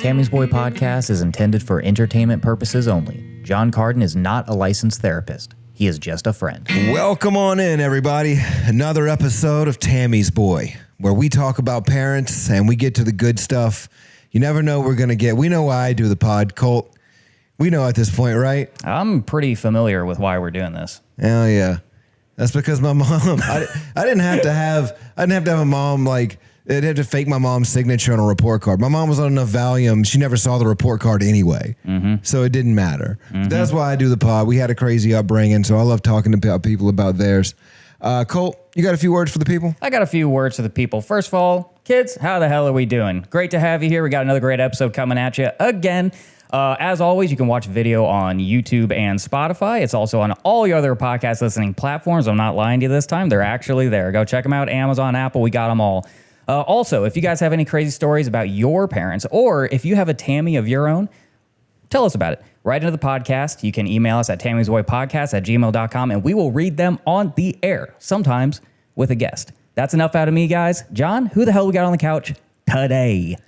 Tammy's Boy Podcast is intended for entertainment purposes only. Joncarden is not a licensed therapist. He is just a friend. Welcome on in, everybody. Another episode of Tammy's Boy, where we talk about parents and we get to the good stuff. You never know we're going to get. We know why I do the pod, Colt. We know at this point, right? I'm pretty familiar with why we're doing this. Hell yeah. That's because my mom, I didn't have to have a mom like, they'd have to fake my mom's signature on a report card. My mom was on enough Valium. She never saw the report card anyway. So it didn't matter. That's why I do the pod. We had a crazy upbringing, so I love talking to people about theirs. Colt, you got a few words for the people? I got a few words for the people. First of all, kids, how the hell are we doing? Great to have you here. We got another great episode coming at you again. As always, you can watch video on YouTube and Spotify. It's also on all your other podcast listening platforms. I'm not lying to you this time. They're actually there. Go check them out. Amazon, Apple, we got them all. Also, if you guys have any crazy stories about your parents, or if you have a Tammy of your own, tell us about it. Right into the podcast. You can email us at tammy'sboypodcast@gmail.com, and we will read them on the air, sometimes with a guest. That's enough out of me, guys. John, who the hell we got on the couch today?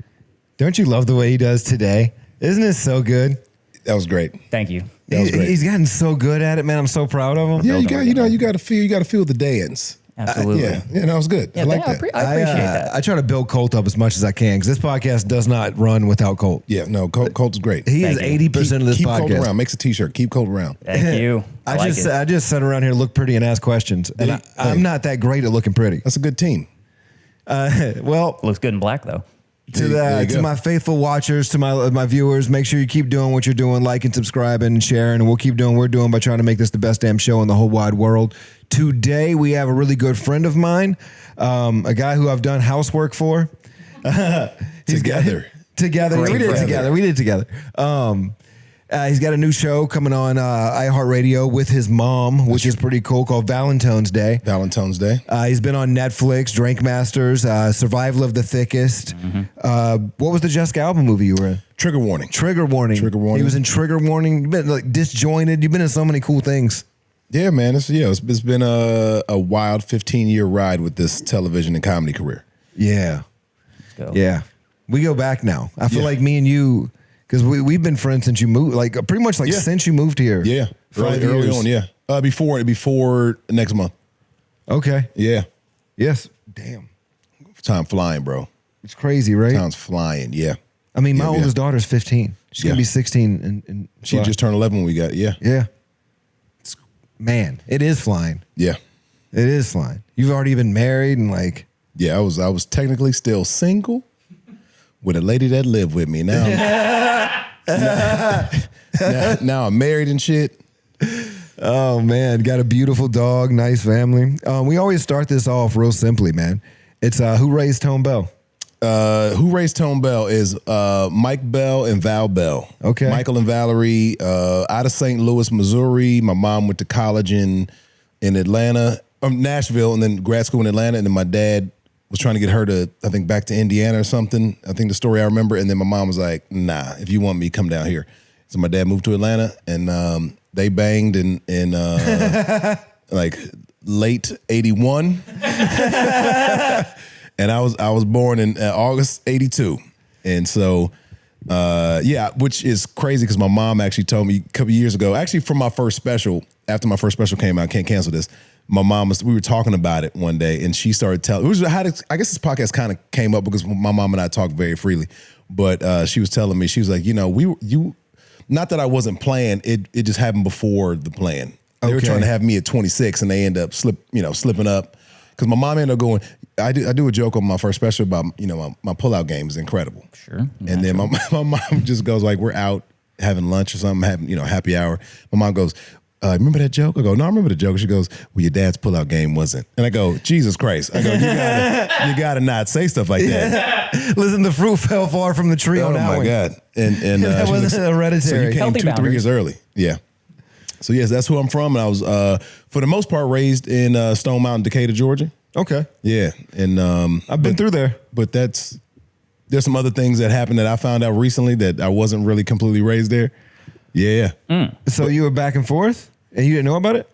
Don't you love the way he does today? Isn't it so good? That was great. Thank you. That was great. He's gotten so good at it, man. I'm so proud of him. Yeah, you got to feel the dance. Absolutely. Yeah, that was good. Yeah, I like I that. appreciate that. I try to build Colt up as much as I can because this podcast does not run without Colt. Yeah, no, Colt's great. He is Thank you. 80% of this Keep podcast. Colt around. Makes a t-shirt. Keep Colt around. Thank you. I just sit around here, look pretty, and ask questions. And I'm not that great at looking pretty. That's a good team. Well, Looks good in black, though. to my faithful watchers, to my viewers, make sure you keep doing what you're doing, like and subscribing and sharing, and we'll keep doing what we're doing by trying to make this the best damn show in the whole wide world. Today, we have a really good friend of mine, a guy who I've done housework for. Together. We did it together. He's got a new show coming on iHeartRadio with his mom, which is pretty cool, called Valentine's Day. He's been on Netflix, Drink Masters, Survival of the Thickest. What was the Jessica Alba movie you were in? Trigger warning. He was in Trigger Warning. You've been like Disjointed. You've been in so many cool things. Yeah, man. It's been a wild 15-year ride with this television and comedy career. Yeah. Let's go. Yeah. We go back now. I feel like me and you, because we've been friends since you moved, like pretty much since you moved here. Yeah. 5 early years. on, yeah. Before next month. Okay. Yeah. Yes. Damn. Time flying, bro. It's crazy, right? Time's flying, yeah. I mean, my oldest daughter's 15. She's going to be 16. And She just turned 11 when we got, yeah. Yeah. Man, it is flying. Yeah. It is flying. You've already been married and like. Yeah, I was technically still single with a lady that lived with me. Now now I'm married and shit. Oh man, got a beautiful dog, nice family. We always start this off real simply, man. It's Who Raised Tone Bell? Who Raised Tone Bell is Mike Bell and Val Bell. Okay. Michael and Valerie out of St. Louis, Missouri. My mom went to college in Atlanta, Nashville, and then grad school in Atlanta. And then my dad was trying to get her to, I think, back to Indiana or something. I think the story I remember. And then my mom was like, nah, if you want me, come down here. So my dad moved to Atlanta, and they banged in like late 81. And I was born in August 82. And so, which is crazy because my mom actually told me a couple years ago, actually from my first special, after my first special came out, Can't Cancel This, we were talking about it one day and she started telling, I guess this podcast kind of came up because my mom and I talk very freely, but she was telling me, she was like, not that I wasn't playing, it just happened before the plan. They were trying to have me at 26 and they end up slipping up. Because my mom ended up going, I do a joke on my first special about, my pullout game is incredible. Sure. And then my mom just goes like, we're out having lunch or something, having, happy hour. My mom goes, remember that joke? I go, no, I remember the joke. She goes, well, your dad's pullout game wasn't. And I go, Jesus Christ. I go, you gotta not say stuff like that. Listen, the fruit fell far from the tree on that one. Oh my God. And that wasn't hereditary. So you came Healthy 2-3 years early. Yeah. So yes, that's who I'm from. And I was, for the most part, raised in Stone Mountain, Decatur, Georgia. Okay. Yeah. And I've been through there. But there's some other things that happened that I found out recently that I wasn't really completely raised there. Yeah. So you were back and forth and you didn't know about it?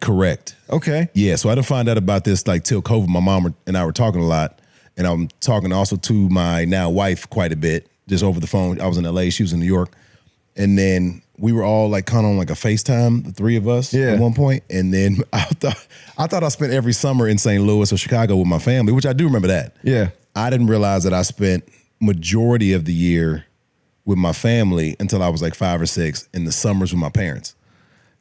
Correct. Okay. Yeah. So I didn't find out about this like till COVID. My mom and I were talking a lot, and I'm talking also to my now wife quite a bit. just over the phone. I was in LA, she was in New York. And then we were all like kind of on like a FaceTime, the three of us at one point. And then I thought I spent every summer in St. Louis or Chicago with my family, which I do remember that. Yeah. I didn't realize that I spent majority of the year with my family until I was like 5 or 6 in the summers with my parents.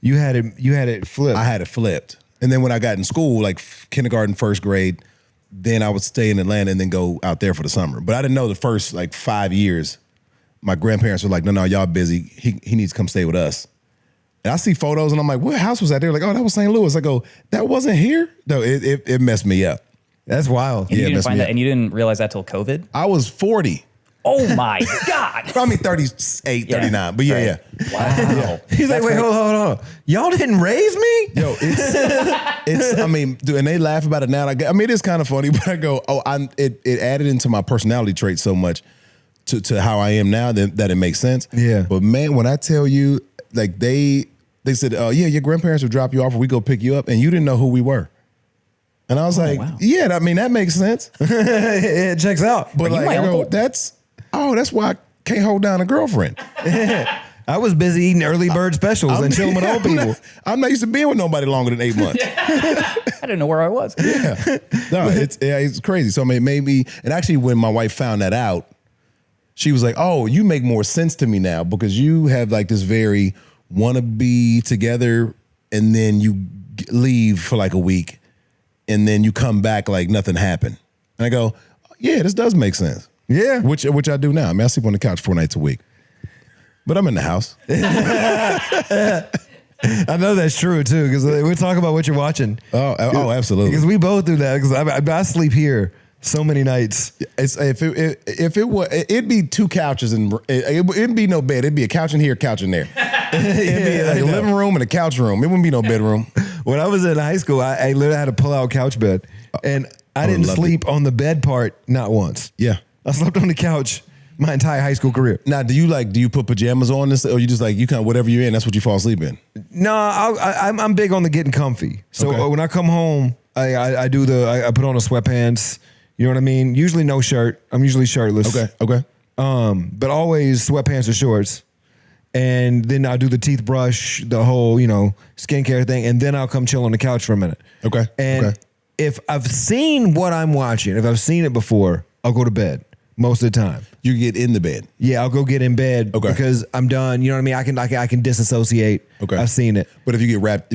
You had it flipped. I had it flipped. And then when I got in school, like kindergarten, first grade, then I would stay in Atlanta and then go out there for the summer. But I didn't know the first like 5 years, my grandparents were like, no, y'all busy. He needs to come stay with us. And I see photos and I'm like, what house was that? They're like, oh, that was St. Louis. I go, that wasn't here? No, it messed me up. That's wild. And you didn't find that, and you didn't realize that till COVID? I was 40. Oh my God. I mean, 38, 39. But yeah. Wow. He's like, wait, hold on. Y'all didn't raise me? Yo, it's I mean, dude, and they laugh about it now. I mean, it's kind of funny, but I go, it added into my personality trait so much to how I am now that it makes sense. Yeah. But man, when I tell you, like they said, yeah, your grandparents would drop you off or we go pick you up, and you didn't know who we were. And I was wow. yeah, I mean, that makes sense. It checks out. But like, I go, that's why I can't hold down a girlfriend. I was busy eating early bird specials and chilling with old people. I'm not used to being with nobody longer than 8 months. I didn't know where I was. Yeah. No, it's crazy. So I mean, maybe, and actually when my wife found that out, she was like, oh, you make more sense to me now because you have like this very want to be together and then you leave for like a week and then you come back like nothing happened. And I go, yeah, this does make sense. Yeah. Which I do now. I mean, I sleep on the couch 4 nights a week. But I'm in the house. I know that's true too, because we talk about what you're watching. Oh, absolutely. Because we both do that. Because I sleep here so many nights. If it was, it'd be 2 couches and it'd be no bed. It'd be a couch in here, couch in there. It'd be like a living room and a couch room. It wouldn't be no bedroom. When I was in high school, I literally had a pull-out couch bed, and I didn't sleep on the bed part not once. Yeah, I slept on the couch my entire high school career. Now, do you put pajamas on this, or you just like you kind of whatever you're in, that's what you fall asleep in? No, I'm big on the getting comfy. So when I come home, I put on a sweatpants. You know what I mean? Usually no shirt. I'm usually shirtless. Okay. But always sweatpants or shorts. And then I'll do the teeth brush, the whole, skincare thing, and then I'll come chill on the couch for a minute. Okay. And if I've seen what I'm watching, if I've seen it before, I'll go to bed most of the time. You get in the bed. Yeah, I'll go get in bed because I'm done. You know what I mean? I can disassociate. Okay. I've seen it. But if you get wrapped,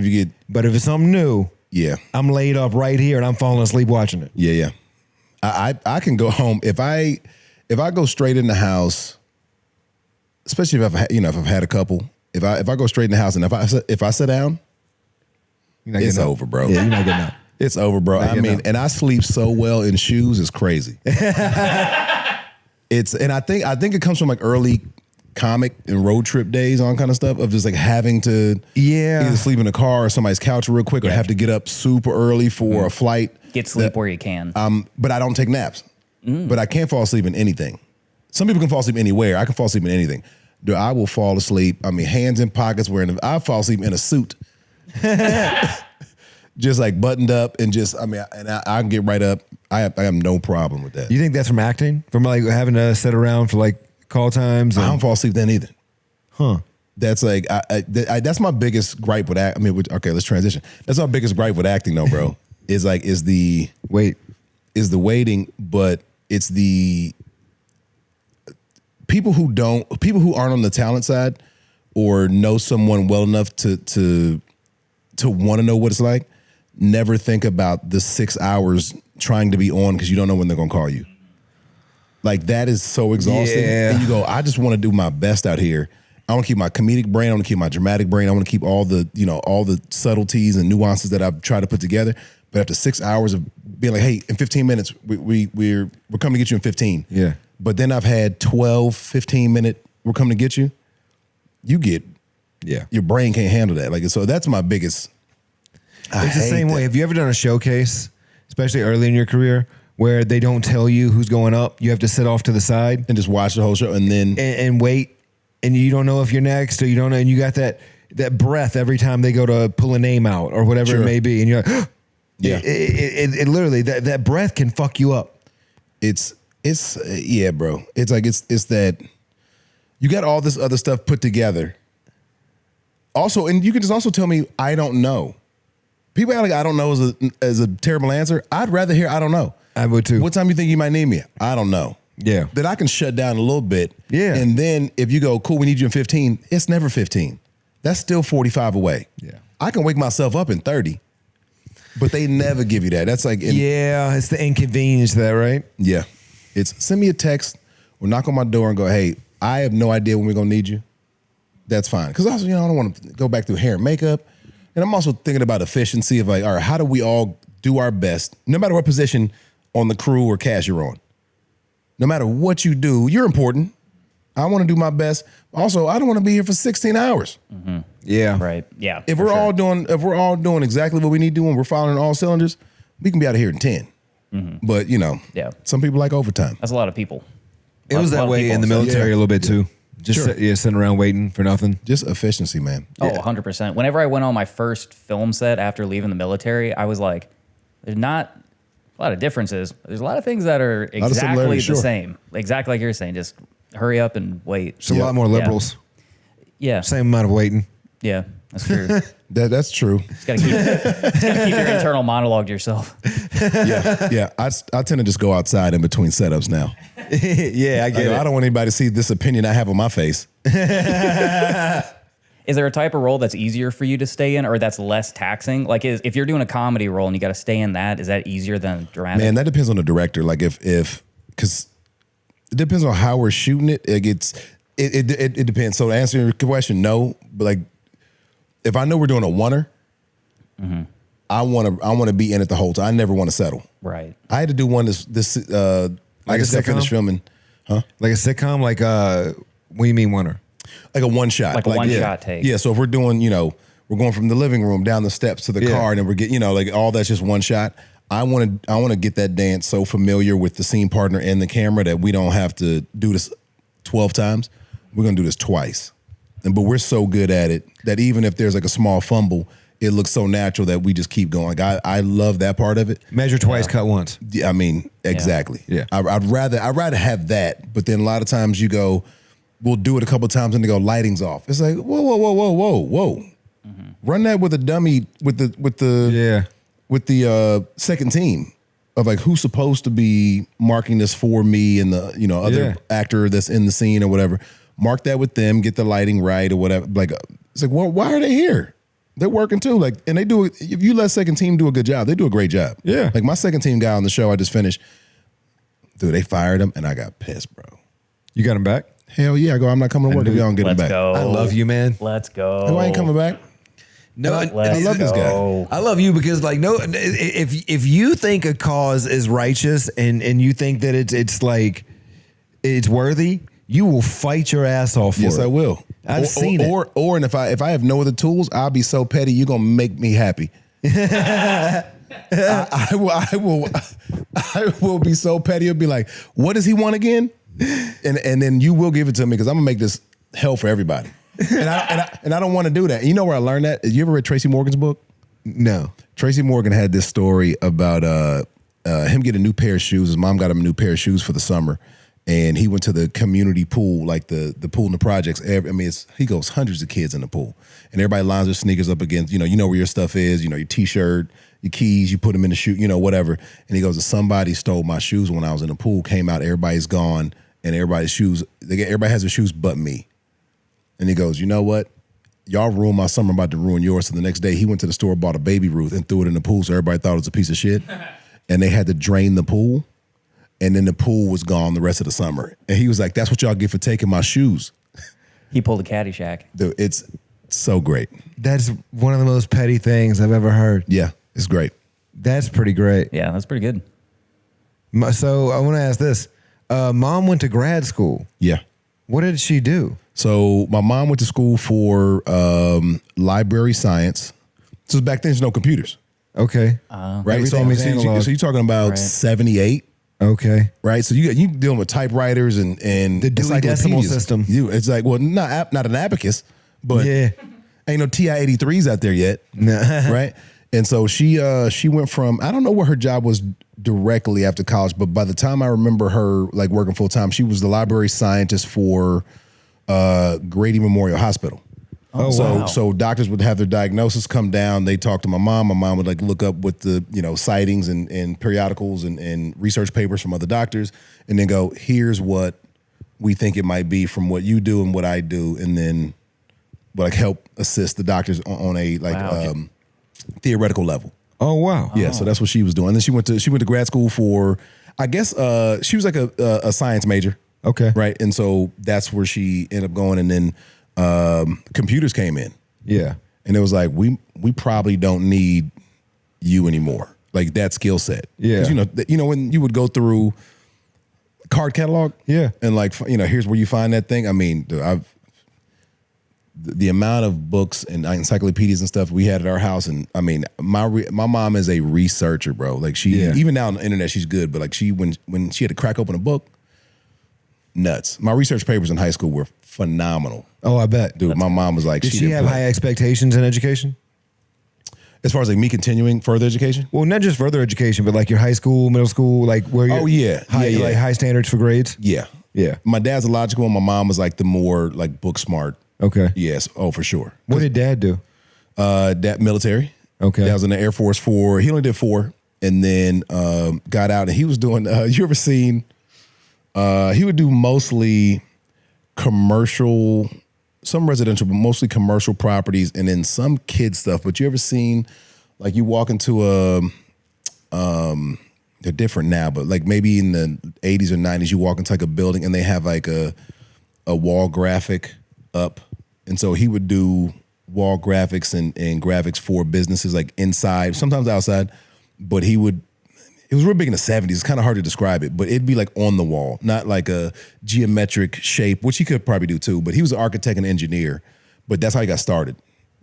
But if it's something new, yeah, I'm laid up right here and I'm falling asleep watching it. Yeah. I can go home if I go straight in the house, especially if I've had a couple. If I go straight in the house and if I sit down, it's over, bro. Yeah, you're not getting out. It's over, bro. I mean, and I sleep so well in shoes, it's crazy. I think it comes from like early comic and road trip days on kind of stuff of just like having to either sleep in a car or somebody's couch real quick or have to get up super early for a flight. Get sleep where you can. But I don't take naps. But I can't fall asleep in anything. Some people can fall asleep anywhere. I can fall asleep in anything. Dude, I will fall asleep. I mean, hands in pockets I fall asleep in a suit. Just like buttoned up and I can get right up. I have no problem with that. You think that's from acting? From like having to sit around for like call times? I don't fall asleep then either. Huh. That's like, that's my biggest gripe with acting. I mean, okay, let's transition. That's my biggest gripe with acting though, bro. is the waiting, but it's the people who aren't on the talent side or know someone well enough to want to know what it's like, never think about the 6 hours trying to be on because you don't know when they're going to call you. Like that is so exhausting. Yeah. And you go, I just want to do my best out here. I want to keep my comedic brain. I want to keep my dramatic brain. I want to keep all the subtleties and nuances that I've tried to put together. But after 6 hours of being like, hey, in 15 minutes, we're coming to get you in 15. Yeah. But then I've had 12, 15 minute, we're coming to get you. You get, your brain can't handle that. Like, so that's my biggest. It's the same way. Have you ever done a showcase, especially early in your career, where they don't tell you who's going up? You have to sit off to the side and just watch the whole show and then and wait, and you don't know if you're next or you don't know, and you got that breath every time they go to pull a name out or whatever it may be, and you're like, it literally that breath can fuck you up. It's It's yeah, bro. It's like it's that you got all this other stuff put together. Also, and you can just also tell me I don't know. People act like I don't know as a terrible answer. I'd rather hear I don't know. I would too. What time you think you might need me? I don't know. Yeah. Then I can shut down a little bit. Yeah. And then if you go, cool, we need you in 15, it's never 15. That's still 45 away. Yeah. I can wake myself up in 30, but they never give you that. That's like, yeah, it's the inconvenience there, right? yeah. It's send me a text or knock on my door and go, hey, I have no idea when we're going to need you. That's fine. Because also, I don't want to go back through hair and makeup. And I'm also thinking about efficiency of like, all right, how do we all do our best, no matter what position on the crew or cast you're on? No matter what you do, you're important. I want to do my best. Also, I don't want to be here for 16 hours. Mm-hmm. Yeah. Right. Yeah. If we're all doing exactly what we need to do and we're following all cylinders, we can be out of here in 10. Mm-hmm. But yeah, some people like overtime. that's a lot of people. It was that way in the military a little bit too. Just sitting around waiting for nothing. Just efficiency, man. Oh, 100%. Whenever I went on my first film set after leaving the military, I was like, there's not a lot of differences. There's a lot of things that are exactly the same. Exactly like you're saying. Just hurry up and wait. It's a lot more liberals. Yeah. Same amount of waiting. Yeah, that's true. That's true. Just gotta keep your internal monologue to yourself. Yeah. I tend to just go outside in between setups now. Yeah, I get it. I don't want anybody to see this opinion I have on my face. Is there a type of role that's easier for you to stay in or that's less taxing? Like if you're doing a comedy role and you got to stay in that, is that easier than dramatic? Man, that depends on the director. Like because it depends on how we're shooting it. It depends. So to answer your question, no. But like if I know we're doing a oneer, mm-hmm. I want to be in it the whole time. I never want to settle. Right. I had to do one this like I said, finished filming. Huh? Like a sitcom? Like what do you mean oneer? Like a one shot. Like a one shot take. Yeah. So if we're doing, we're going from the living room down the steps to the car and then we're getting, like all that's just one shot. I want to get that dance so familiar with the scene partner and the camera that we don't have to do this 12 times. We're going to do this twice. But we're so good at it that even if there's like a small fumble, it looks so natural that we just keep going. Like I love that part of it. Measure twice, cut once. Yeah, I mean, exactly. Yeah. I'd rather have that. But then a lot of times we'll do it a couple of times and they go, lighting's off. It's like, whoa. Mm-hmm. Run that with a dummy with the second team of like who's supposed to be marking this for me and the other actor that's in the scene or whatever. Mark that with them, get the lighting right or whatever. Like it's like, well, why are they here? They're working too. Like, and they do. If you let second team do a good job, they do a great job. Yeah. Like my second team guy on the show I just finished, dude, they fired him and I got pissed, bro. You got him back? Hell yeah, I go. I'm not coming to work if y'all don't get him back. Go. I love you, man. Let's go. Who ain't coming back? No, I love this guy. I love you because like if you think a cause is righteous and you think that it's like it's worthy, you will fight your ass off for it. Yes, I will. I've seen it. Or and if I have no other tools, I'll be so petty you're gonna make me happy. I will be so petty. It'll be like, what does he want again? And then you will give it to me because I'm gonna make this hell for everybody. And I don't want to do that. You know where I learned that? You ever read Tracy Morgan's book? No. Tracy Morgan had this story about him getting a new pair of shoes. His mom got him a new pair of shoes for the summer. And he went to the community pool, like the pool in the projects. He goes hundreds of kids in the pool. And everybody lines their sneakers up against, you know where your stuff is, your T-shirt, your keys, you put them in the shoe, whatever. And he goes, somebody stole my shoes when I was in the pool, came out, everybody's gone, and everybody has their shoes but me. And he goes, you know what? Y'all ruined my summer, I'm about to ruin yours. So the next day he went to the store, bought a Baby Ruth and threw it in the pool so everybody thought it was a piece of shit. And they had to drain the pool. And then the pool was gone the rest of the summer. And he was like, that's what y'all get for taking my shoes. He pulled a Caddyshack. Dude, it's so great. That's one of the most petty things I've ever heard. Yeah, it's great. That's pretty great. Yeah, that's pretty good. So I want to ask this. Mom went to grad school. Yeah. What did she do? So my mom went to school for library science. So back then there's no computers. Okay. Right? So you're talking about 78. Okay. Right? So you dealing with typewriters and the Dewey Decimal System. It's like, well, not an abacus, but ain't no TI-83s out there yet. Nah. Right? And so she went from, I don't know what her job was directly after college, but by the time I remember her like working full time, she was the library scientist for Grady Memorial Hospital. Oh, wow. So doctors would have their diagnosis come down. They talk to my mom. My mom would like look up with the, sightings and periodicals and research papers from other doctors, and then go, here's what we think it might be from what you do and what I do, and then like help assist the doctors on a theoretical level. Oh wow. Yeah, so that's what she was doing. And then she went to grad school for, I guess she was like a science major. Okay. Right. And so that's where she ended up going, and then computers came in. Yeah. And it was like, we probably don't need you anymore. Like that skill set. Yeah. 'Cause, when you would go through card catalog. Yeah. And like, here's where you find that thing. I mean, the amount of books and encyclopedias and stuff we had at our house. And I mean, my mom is a researcher, bro. Like even now on the internet, she's good. But like when she had to crack open a book, nuts. My research papers in high school were phenomenal. Oh, I bet. Dude, my mom was like, did she have high expectations in education? As far as like me continuing further education? Well, not just further education, but like your high school, middle school, like where you like high standards for grades? Yeah. Yeah. My dad's a logical one. My mom was like the more like book smart. Okay. Yes. Oh, for sure. What did dad do? Dad military. Okay. Dad was in the Air Force he only did 4 and then got out, and he was doing, you ever seen, he would do mostly commercial, some residential, but mostly commercial properties, and then some kid stuff. But you ever seen, like you walk into they're different now, but like maybe in the 80s or 90s, you walk into like a building and they have like a wall graphic up. And so he would do wall graphics and graphics for businesses like inside, sometimes outside, but it was real big in the 70s. It's kind of hard to describe it, but it'd be like on the wall, not like a geometric shape, which he could probably do too, but he was an architect and engineer, but that's how he got started.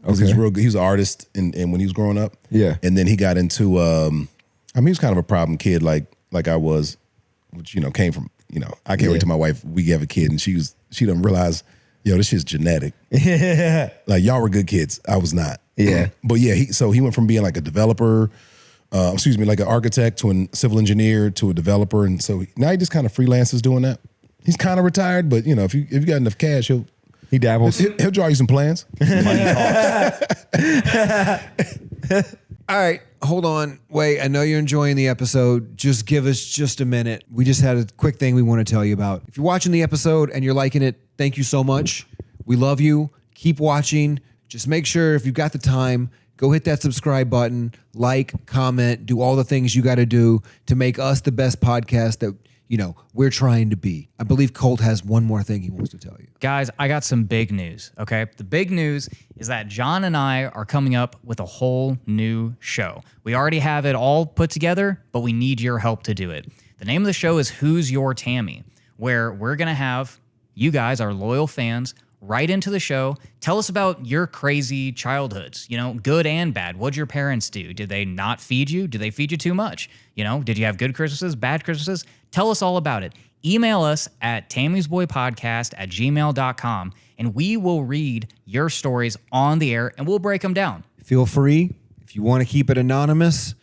Okay. He was real good. He was an artist and when he was growing up. Yeah. And then he got into, he was kind of a problem kid like I was, which, came from, I can't wait till my wife, we have a kid, and she doesn't realize, this shit's genetic. Yeah. Like y'all were good kids. I was not. Yeah. But yeah, he went from being like a developer, like an architect to a civil engineer to a developer. And so now he just kind of freelances doing that. He's kind of retired, but if you got enough cash, he dabbles. He'll draw you some plans. All right, hold on. Wait, I know you're enjoying the episode. Just give us just a minute. We just had a quick thing we want to tell you about. If you're watching the episode and you're liking it, thank you so much. We love you. Keep watching. Just make sure if you've got the time, go hit that subscribe button, like, comment, do all the things you got to do to make us the best podcast that, we're trying to be. I believe Colt has one more thing he wants to tell you. Guys, I got some big news, okay? The big news is that John and I are coming up with a whole new show. We already have it all put together, but we need your help to do it. The name of the show is Who's Your Tammy, where we're going to have you guys, our loyal fans, write into the show. Tell us about your crazy childhoods, good and bad. What'd your parents do? Did they not feed you? Did they feed you too much? Did you have good Christmases, bad Christmases? Tell us all about it. Email us at tammy'sboypodcast@gmail.com, and we will read your stories on the air, and we'll break them down. Feel free. If you want to keep it anonymous,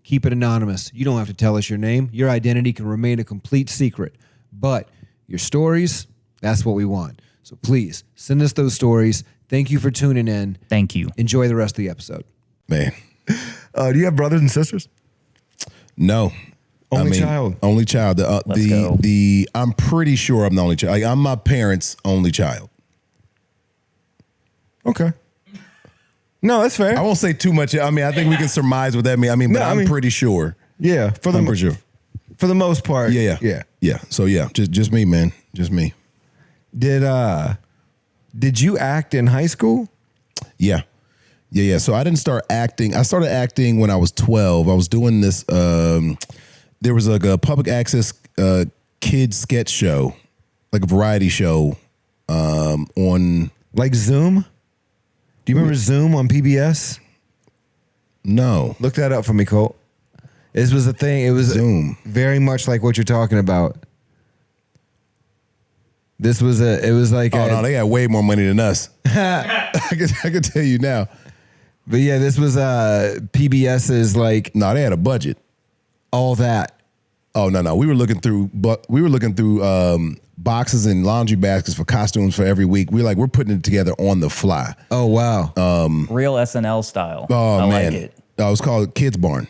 keep it anonymous. You don't have to tell us your name. Your identity can remain a complete secret. But your stories, that's what we want. So please, send us those stories. Thank you for tuning in. Thank you. Enjoy the rest of the episode. Man. Do you have brothers and sisters? No. Only child. Only child. Let's go. I'm pretty sure I'm the only child. Like, I'm my parents' only child. Okay. No, that's fair. I won't say too much. I think we can surmise what that means. But I'm pretty sure. Yeah, For the most part. Yeah. So yeah, just me, man. Just me. Did you act in high school? Yeah. So I didn't start acting. I started acting when I was 12. I was doing this. There was like a public access kids sketch show, like a variety show on. Like Zoom? Do you remember Zoom on PBS? No. Look that up for me, Colt. This was a thing. It was Zoom. Very much like what you're talking about. It was like no, they got way more money than us. I could tell you now. But yeah, this was PBS's like No, they had a budget. all that. Oh no, we were looking through, boxes and laundry baskets for costumes for every week. We're putting it together on the fly. Oh wow. Real SNL style. Oh I man, like it. It was called Kids Barn.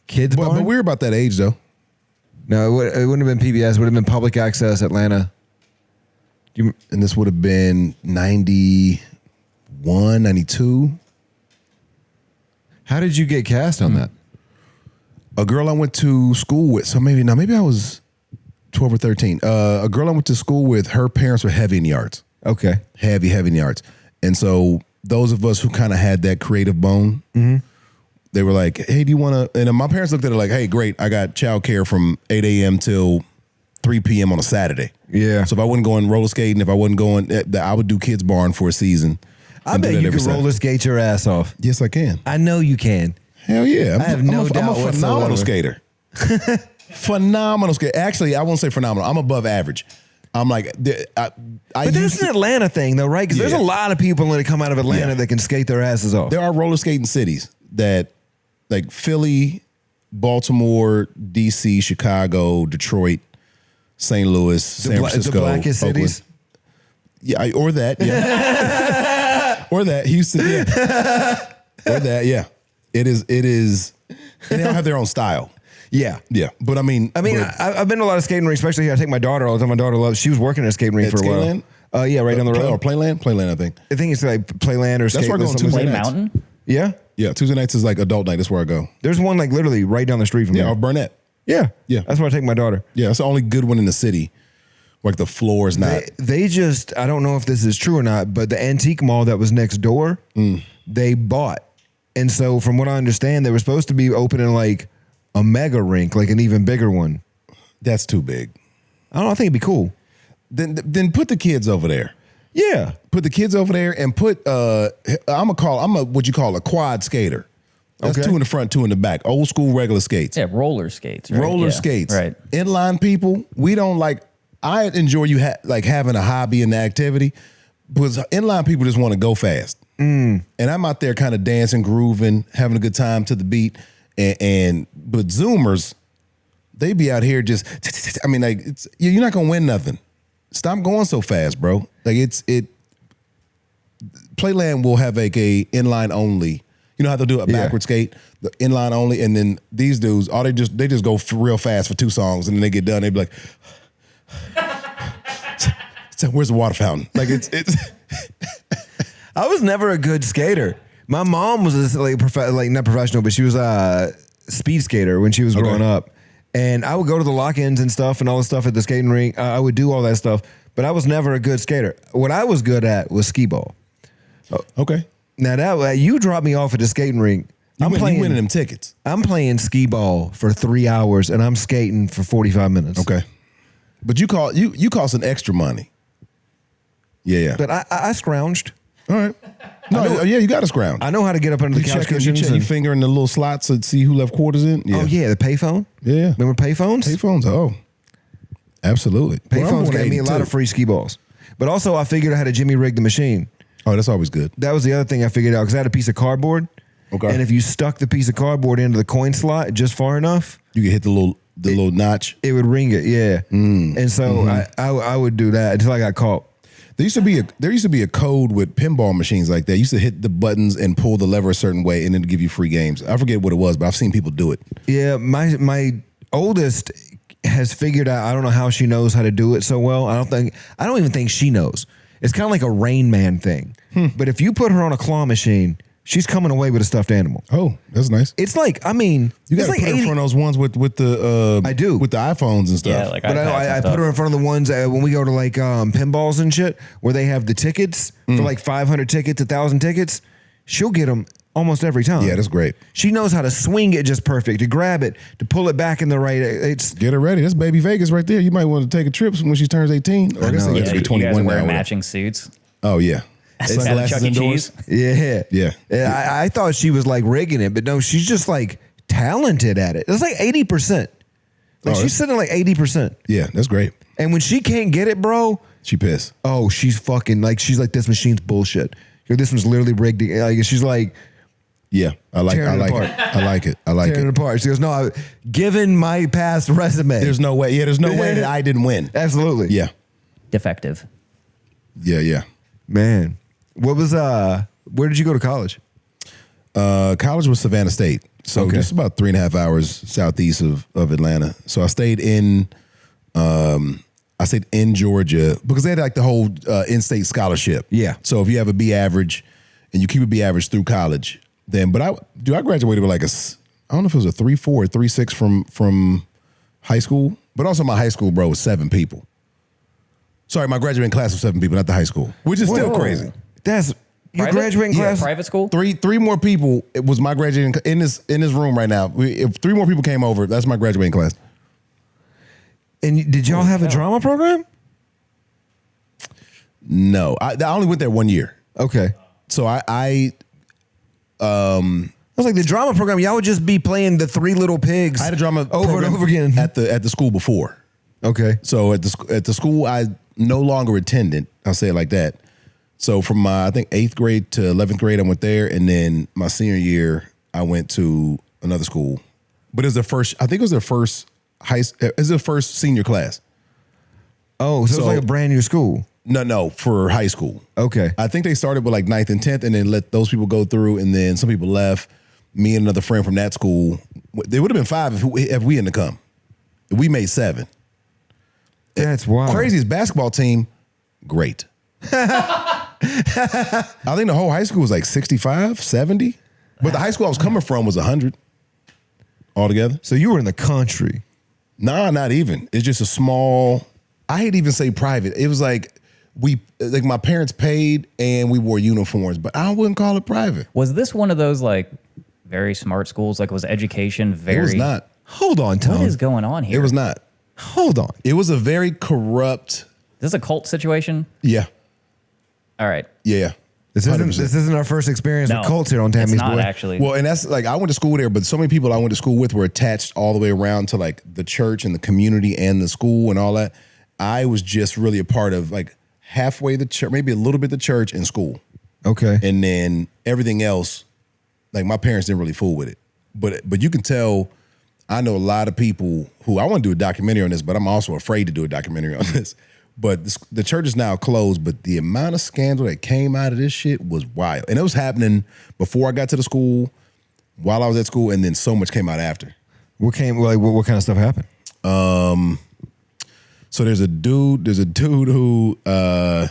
Kids But Barn? we were about that age though. No, it wouldn't have been PBS. It would have been Public Access Atlanta. And this would have been 91, 92. How did you get cast on that? A girl I went to school with. So maybe I was 12 or 13. A girl I went to school with, her parents were heavy in the arts. Okay. Heavy in the arts. And so those of us who kind of had that creative bone, they were like, hey, do you want to? And my parents looked at it like, hey, great. I got childcare from 8 a.m. till 3 p.m. on a Saturday. Yeah. So if I wasn't going roller skating, if I wasn't going, I would do Kids Barn for a season. I bet you can roller skate your ass off. Yes, I can. I know you can. Hell yeah. I have no doubt I'm a phenomenal whatsoever. skater. Phenomenal skater. Actually, I won't say phenomenal. I'm above average. I'm like, But that's an Atlanta thing, though, right? Because there's a lot of people that come out of Atlanta that can skate their asses off. There are roller skating cities that, like Philly, Baltimore, DC, Chicago, Detroit, St. Louis, San Francisco, the blackest Oakland. cities. Yeah, or that, yeah. Or that, Houston, yeah. Or that, yeah. It is, and they don't have their own style. Yeah. Yeah, but I mean, I've been to a lot of skating rinks, especially here. I take my daughter all the time. My daughter loves. She was working at a skating rink At for a while. Skateland? Yeah, right down the road. Or Playland, I think. I think it's like Playland or That's where I go on Skateland, Tuesday Play nights. Mountain? Yeah, Yeah, Tuesday nights is like adult night. That's where I go. there's one like literally right down the street from Yeah, here. or Burnett. Yeah, Yeah. That's where I take my daughter. Yeah, that's the only good one in the city. Like the floor is not. They just, I don't know if this is true or not, but the antique mall that was next door, they bought. And so from what I understand, they were supposed to be opening like a mega rink, like an even bigger one. That's too big. I don't know, I think it'd be cool. Then put the kids over there. Yeah. Put the kids over there and put I'm a what you call a quad skater. That's Okay. 2 in the front, 2 in the back. Old school regular skates. Yeah, roller skates. Right? Roller Yeah, skates. Right. Inline people, we don't like. I enjoy you like having a hobby and activity, because inline people just want to go fast. And I'm out there kind of dancing, grooving, having a good time to the beat. But Zoomers, they be out here just. I mean, like you're not gonna win nothing. Stop going so fast, bro. Like Playland will have like a inline only. You know how they'll do a backward skate, the inline only, and then these dudes, they just go real fast for 2 songs, and then they get done. They be like, so "Where's the water fountain?" Like it's. I was never a good skater. My mom was like not professional, but she was a speed skater when she was growing up. And I would go to the lock-ins and stuff and all the stuff at the skating rink. I would do all that stuff, but I was never a good skater. What I was good at was skee ball. Okay. Now you dropped me off at the skating rink. You winning them tickets. I'm playing skee ball for 3 hours and I'm skating for 45 minutes. Okay. But you cost an extra money. Yeah. But I scrounged. All right. No, yeah, you got to scrounge. I know how to get up under the couch cushions. You finger in the little slots to see who left quarters in. Yeah. Oh yeah, the payphone. Yeah. Remember payphones? Payphones. Oh, absolutely. Payphones gave me a lot of free skee balls. But also I figured out how to Jimmy rig the machine. Oh, that's always good. That was the other thing I figured out because I had a piece of cardboard. Okay. And if you stuck the piece of cardboard into the coin slot just far enough, You can hit the little notch. it would ring it. Yeah. And so I would do that until I got caught. There used to be a code with pinball machines like that. You used to hit the buttons and pull the lever a certain way, and then give you free games. I forget what it was, but I've seen people do it. Yeah, my oldest has figured out. I don't know how she knows how to do it so well. I don't even think she knows. It's kind of like a Rain Man thing. But if you put her on a claw machine, she's coming away with a stuffed animal. Oh, that's nice. It's like, I mean, You got it's to like put her in front of those ones with the I do. with the iPhones and stuff. Yeah, like But I put her in front of the ones when we go to like pinballs and shit, where they have the tickets for like 500 tickets, 1,000 tickets. She'll get them almost every time. Yeah, that's great. She knows how to swing it just perfect, to grab it, to pull it back in the right. It's Get her ready. That's baby Vegas right there. You might want to take a trip when she turns 18. Or I guess know. they Yeah, get to be you 21 guys now. wear whatever. matching suits. Oh yeah. At Sunglasses Chuck E. indoors. Cheese. yeah. Yeah. I thought she was like rigging it, but no, she's just like talented at it. It's like 80%. Like she's sitting at like 80%. Yeah, that's great. And when she can't get it, bro, She pissed. oh, she's fucking like, she's like, this machine's bullshit. This one's literally rigged. Like, she's like, Yeah, I like Tearing it it. apart. I like it. I like Tearing it it. apart. She goes, no, given my past resume. There's no way. Yeah, there's no way that I didn't win. Absolutely. Yeah. Defective. Yeah. Man. What was, where did you go to college? College was Savannah State. So Okay. just about 3.5 hours southeast of Atlanta. So I stayed in Georgia because they had like the whole in-state scholarship. Yeah. So if you have a B average and you keep a B average through college, then, but I graduated with like I don't know if it was a 3.4 or 3.6 from high school, but also my high school, bro, was 7 people. Sorry, my graduating class was 7 people, not the high school, which is still Whoa. crazy. That's your Private? graduating Yeah, class? private school? Three more people. It was my graduating in this room right now. If 3 more people came over, that's my graduating class. And did y'all have a drama program? No, I only went there 1 year. Okay. So I was like the drama program. Y'all would just be playing the Three Little Pigs. I had a drama over and program over again at the school before. Okay. So at the school I no longer attended. I'll say it like that. So from my I think 8th grade to 11th grade I went there, and then my senior year I went to another school. But it was the first. I think it was their first it was the first senior class. Oh, so it was like a brand new school. No, for high school. Okay. I think they started with like 9th and 10th and then let those people go through, and then some people left. Me and another friend from that school, there would have been 5 if we hadn't come. We made 7. That's wild. Craziest basketball team, great. I think the whole high school was like 65, 70. But the high school I was coming from was 100 altogether. So you were in the country. Nah, not even. It's just a small, I hate to even say private. It was like my parents paid and we wore uniforms, but I wouldn't call it private. Was this one of those like very smart schools? Like was education very... It was not. Hold on, Tom. What is going on here? It was not. Hold on. It was a very corrupt. Is this a cult situation? Yeah. All right. Yeah. This 100%. isn't our first experience with cults here on Tammy's it's not Boy. actually. Well, and that's like, I went to school there, but so many people I went to school with were attached all the way around to like the church and the community and the school and all that. I was just really a part of like halfway the church, maybe a little bit the church and school. Okay. And then everything else, like my parents didn't really fool with it. But you can tell, I know a lot of people who, I want to do a documentary on this, but I'm also afraid to do a documentary on this. But the church is now closed, but the amount of scandal that came out of this shit was wild. And it was happening before I got to the school, while I was at school, and then so much came out after. What kind of stuff happened? So there's a dude who, so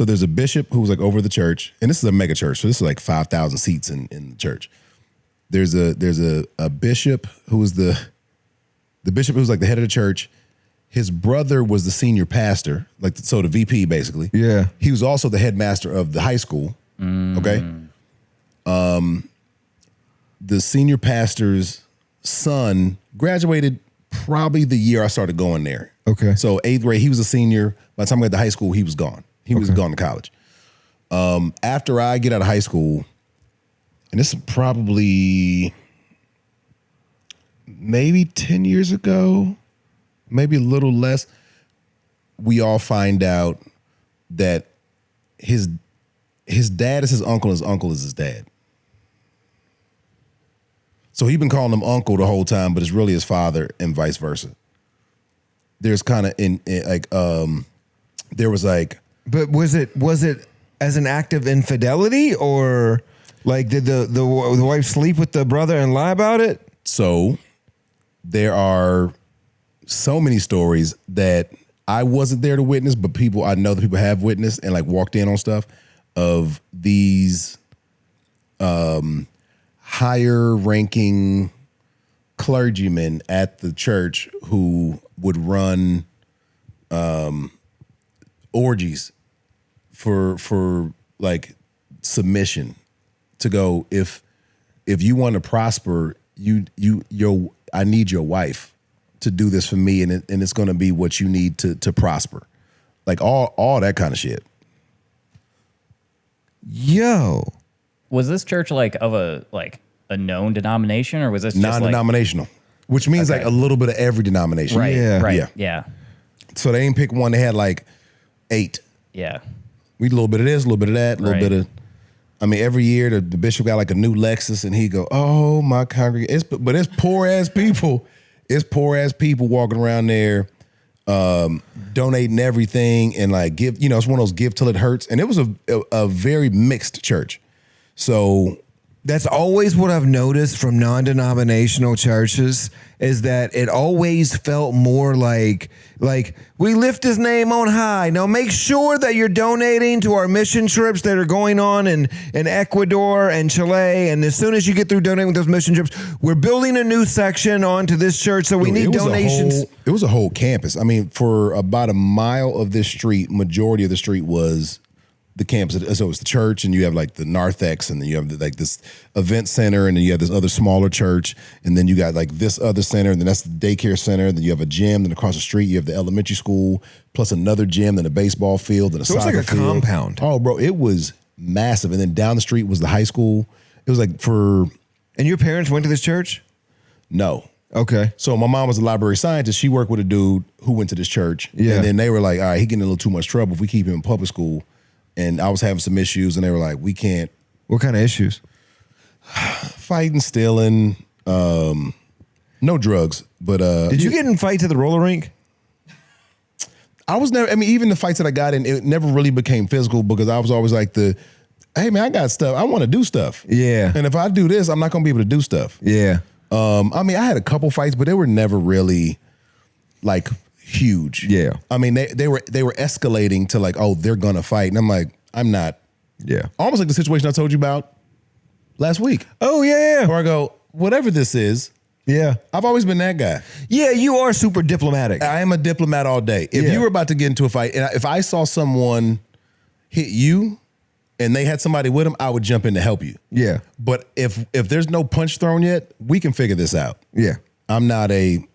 there's a bishop who was like over the church, and this is a mega church, so this is like 5,000 seats in the church. There's a bishop who was the bishop who was like the head of the church. His brother was the senior pastor, so the VP basically. Yeah. He was also the headmaster of the high school. Okay. The senior pastor's son graduated probably the year I started going there. Okay. So 8th grade, he was a senior. By the time I got to high school, he was gone. He was gone to college. After I get out of high school, and this is probably maybe 10 years ago, maybe a little less, we all find out that his dad is his uncle is his dad. So he's been calling him uncle the whole time, but it's really his father and vice versa. There's kind of there was like. But was it as an act of infidelity, or like did the wife sleep with the brother and lie about it? So there are so many stories that I wasn't there to witness, but I know that people have witnessed and like walked in on stuff of these higher ranking clergymen at the church who would run orgies for like submission, to go, if you want to prosper, I need your wife to do this for me, and it's going to be what you need to prosper, like all that kind of shit. Yo, Was this church like of a known denomination, or was this just non-denominational, which means Okay. like a little bit of every denomination. right? Yeah. Right. Yeah. So they ain't pick one. They had like 8. Yeah. We did a little bit of this, a little bit of that, a little Right. bit of. I mean, every year the bishop got like a new Lexus, and he go, "Oh, my congregation." But it's poor ass people. It's poor ass people walking around there, donating everything and like give. You know, it's one of those give till it hurts. And it was a very mixed church. So that's always what I've noticed from non-denominational churches is that it always felt more like we lift his name on high. Now make sure that you're donating to our mission trips that are going on in Ecuador and Chile. And as soon as you get through donating with those mission trips, we're building a new section onto this church. So we need donations. It was a whole campus. I mean, for about a mile of this street, majority of the street was the campus. So it's the church, and you have like the narthex, and then you have like this event center, and then you have this other smaller church, and then you got like this other center, and then that's the daycare center. Then you have a gym. Then across the street, you have the elementary school, plus another gym, then a baseball field, and a soccer field. So it's like a compound. Oh, bro, it was massive. And then down the street was the high school. It was like for. And your parents went to this church? No. Okay. So my mom was a library scientist. She worked with a dude who went to this church. Yeah. And then they were like, all right, he getting a little too much trouble if we keep him in public school. And I was having some issues, and they were like, we can't. What kind of issues? Fighting, stealing, no drugs. But did you get in fights at the roller rink? I was never, I mean, even the fights that I got in, it never really became physical because I was always like hey man, I got stuff. I want to do stuff. Yeah. And if I do this, I'm not going to be able to do stuff. Yeah. I mean, I had a couple fights, but they were never really like huge. Yeah. I mean, they were escalating to like, oh, they're gonna fight. And I'm like, I'm not. Yeah. Almost like the situation I told you about last week. Oh, yeah. Where I go, whatever this is. Yeah. I've always been that guy. Yeah, you are super diplomatic. I am a diplomat all day. If you were about to get into a fight, and if I saw someone hit you and they had somebody with them, I would jump in to help you. Yeah. But if there's no punch thrown yet, we can figure this out. Yeah. I'm not a.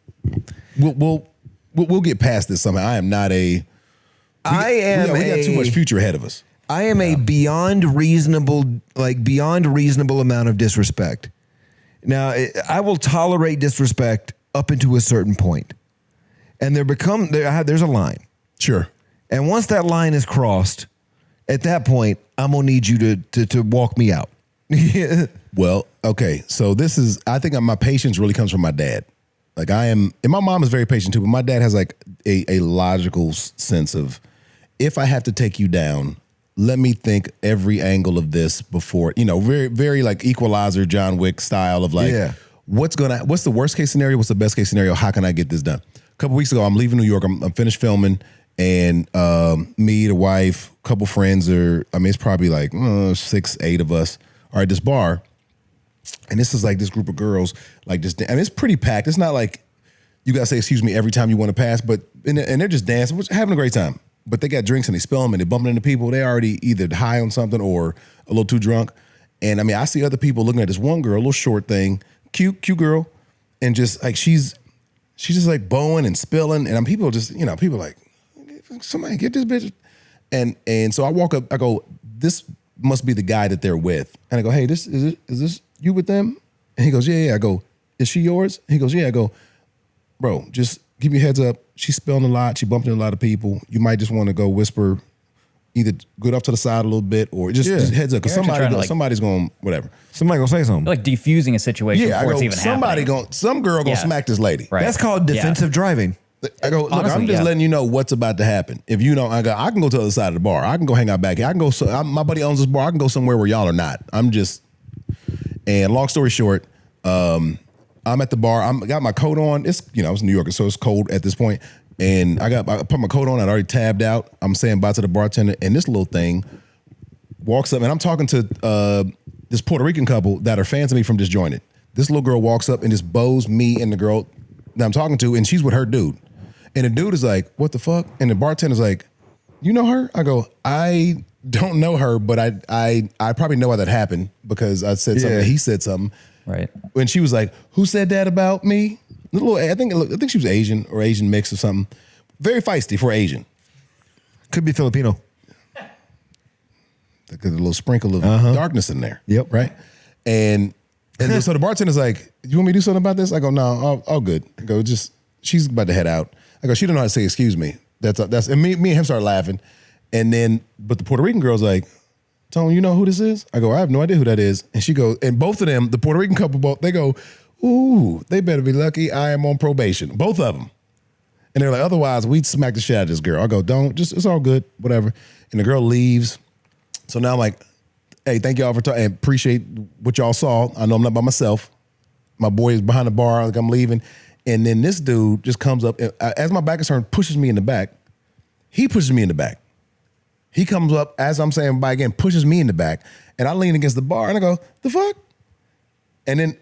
We'll get past this somehow. I am not a. We got too much future ahead of us. I am a beyond reasonable amount of disrespect. Now, I will tolerate disrespect up into a certain point, and there's a line. Sure. And once that line is crossed, at that point, I'm gonna need you to walk me out. Well, okay. So I think my patience really comes from my dad. Like and my mom is very patient too, but my dad has like a logical sense of, if I have to take you down, let me think every angle of this before, very, very like Equalizer, John Wick style of like, what's the worst case scenario? What's the best case scenario? How can I get this done? A couple weeks ago, I'm leaving New York. I'm finished filming, and me, the wife, a couple friends it's probably like 6, 8 of us are at this bar. And this is like this group of girls, like just, it's pretty packed. It's not like you gotta say excuse me every time you want to pass, but and they're just dancing, having a great time. But they got drinks and they spill them and they're bumping into people. They already either high on something or a little too drunk. And I mean, I see other people looking at this one girl, a little short thing, cute girl, and just like she's just like bowing and spilling, and people just people like, somebody get this bitch. And so I walk up, I go, this must be the guy that they're with, and I go, hey, is this you with them? And he goes, yeah. I go, is she yours? He goes, yeah. I go, bro, just give you a heads up. She's spilling a lot. She bumped into a lot of people. You might just want to go whisper, either get off to the side a little bit, or just heads up, because somebody's going, whatever. Somebody gonna say something. Like diffusing a situation before it's even happening. Some girl gonna smack this lady. Right. That's called defensive driving. I go, look, honestly, I'm just letting you know what's about to happen. If you don't, I can go to the other side of the bar. I can go hang out back here. I can go. My buddy owns this bar. I can go somewhere where y'all are not. And long story short, I'm at the bar. I got my coat on. It's it's New York, so it's cold at this point. And I put my coat on. I'd already tabbed out. I'm saying bye to the bartender, and this little thing walks up, and I'm talking to this Puerto Rican couple that are fans of me from Disjointed. This little girl walks up and just bows me and the girl that I'm talking to, and she's with her dude. And the dude is like, what the fuck? And the bartender's like, you know her? I go, I don't know her, but I probably know why that happened, because I said something, he said something. Right. When she was like, who said that about me? I think she was Asian or Asian mix or something. Very feisty for Asian. Could be Filipino. There's a little sprinkle of darkness in there. Yep. Right? And so the bartender's like, you want me to do something about this? I go, no, all good. I go, she's about to head out. I go, she don't know how to say excuse me. And me and him started laughing. And then, but the Puerto Rican girl's like, Tone, you know who this is? I go, I have no idea who that is. And she goes, and both of them, the Puerto Rican couple, they go, ooh, they better be lucky I am on probation. Both of them. And they're like, otherwise, we'd smack the shit out of this girl. I go, it's all good, whatever. And the girl leaves. So now I'm like, hey, thank y'all for talking. Appreciate what y'all saw. I know I'm not by myself. My boy is behind the bar, like I'm leaving. And then this dude just comes up, and as my back is turned, pushes me in the back. He pushes me in the back. He comes up, as I'm saying bye again, pushes me in the back, and I lean against the bar, and I go, the fuck? And then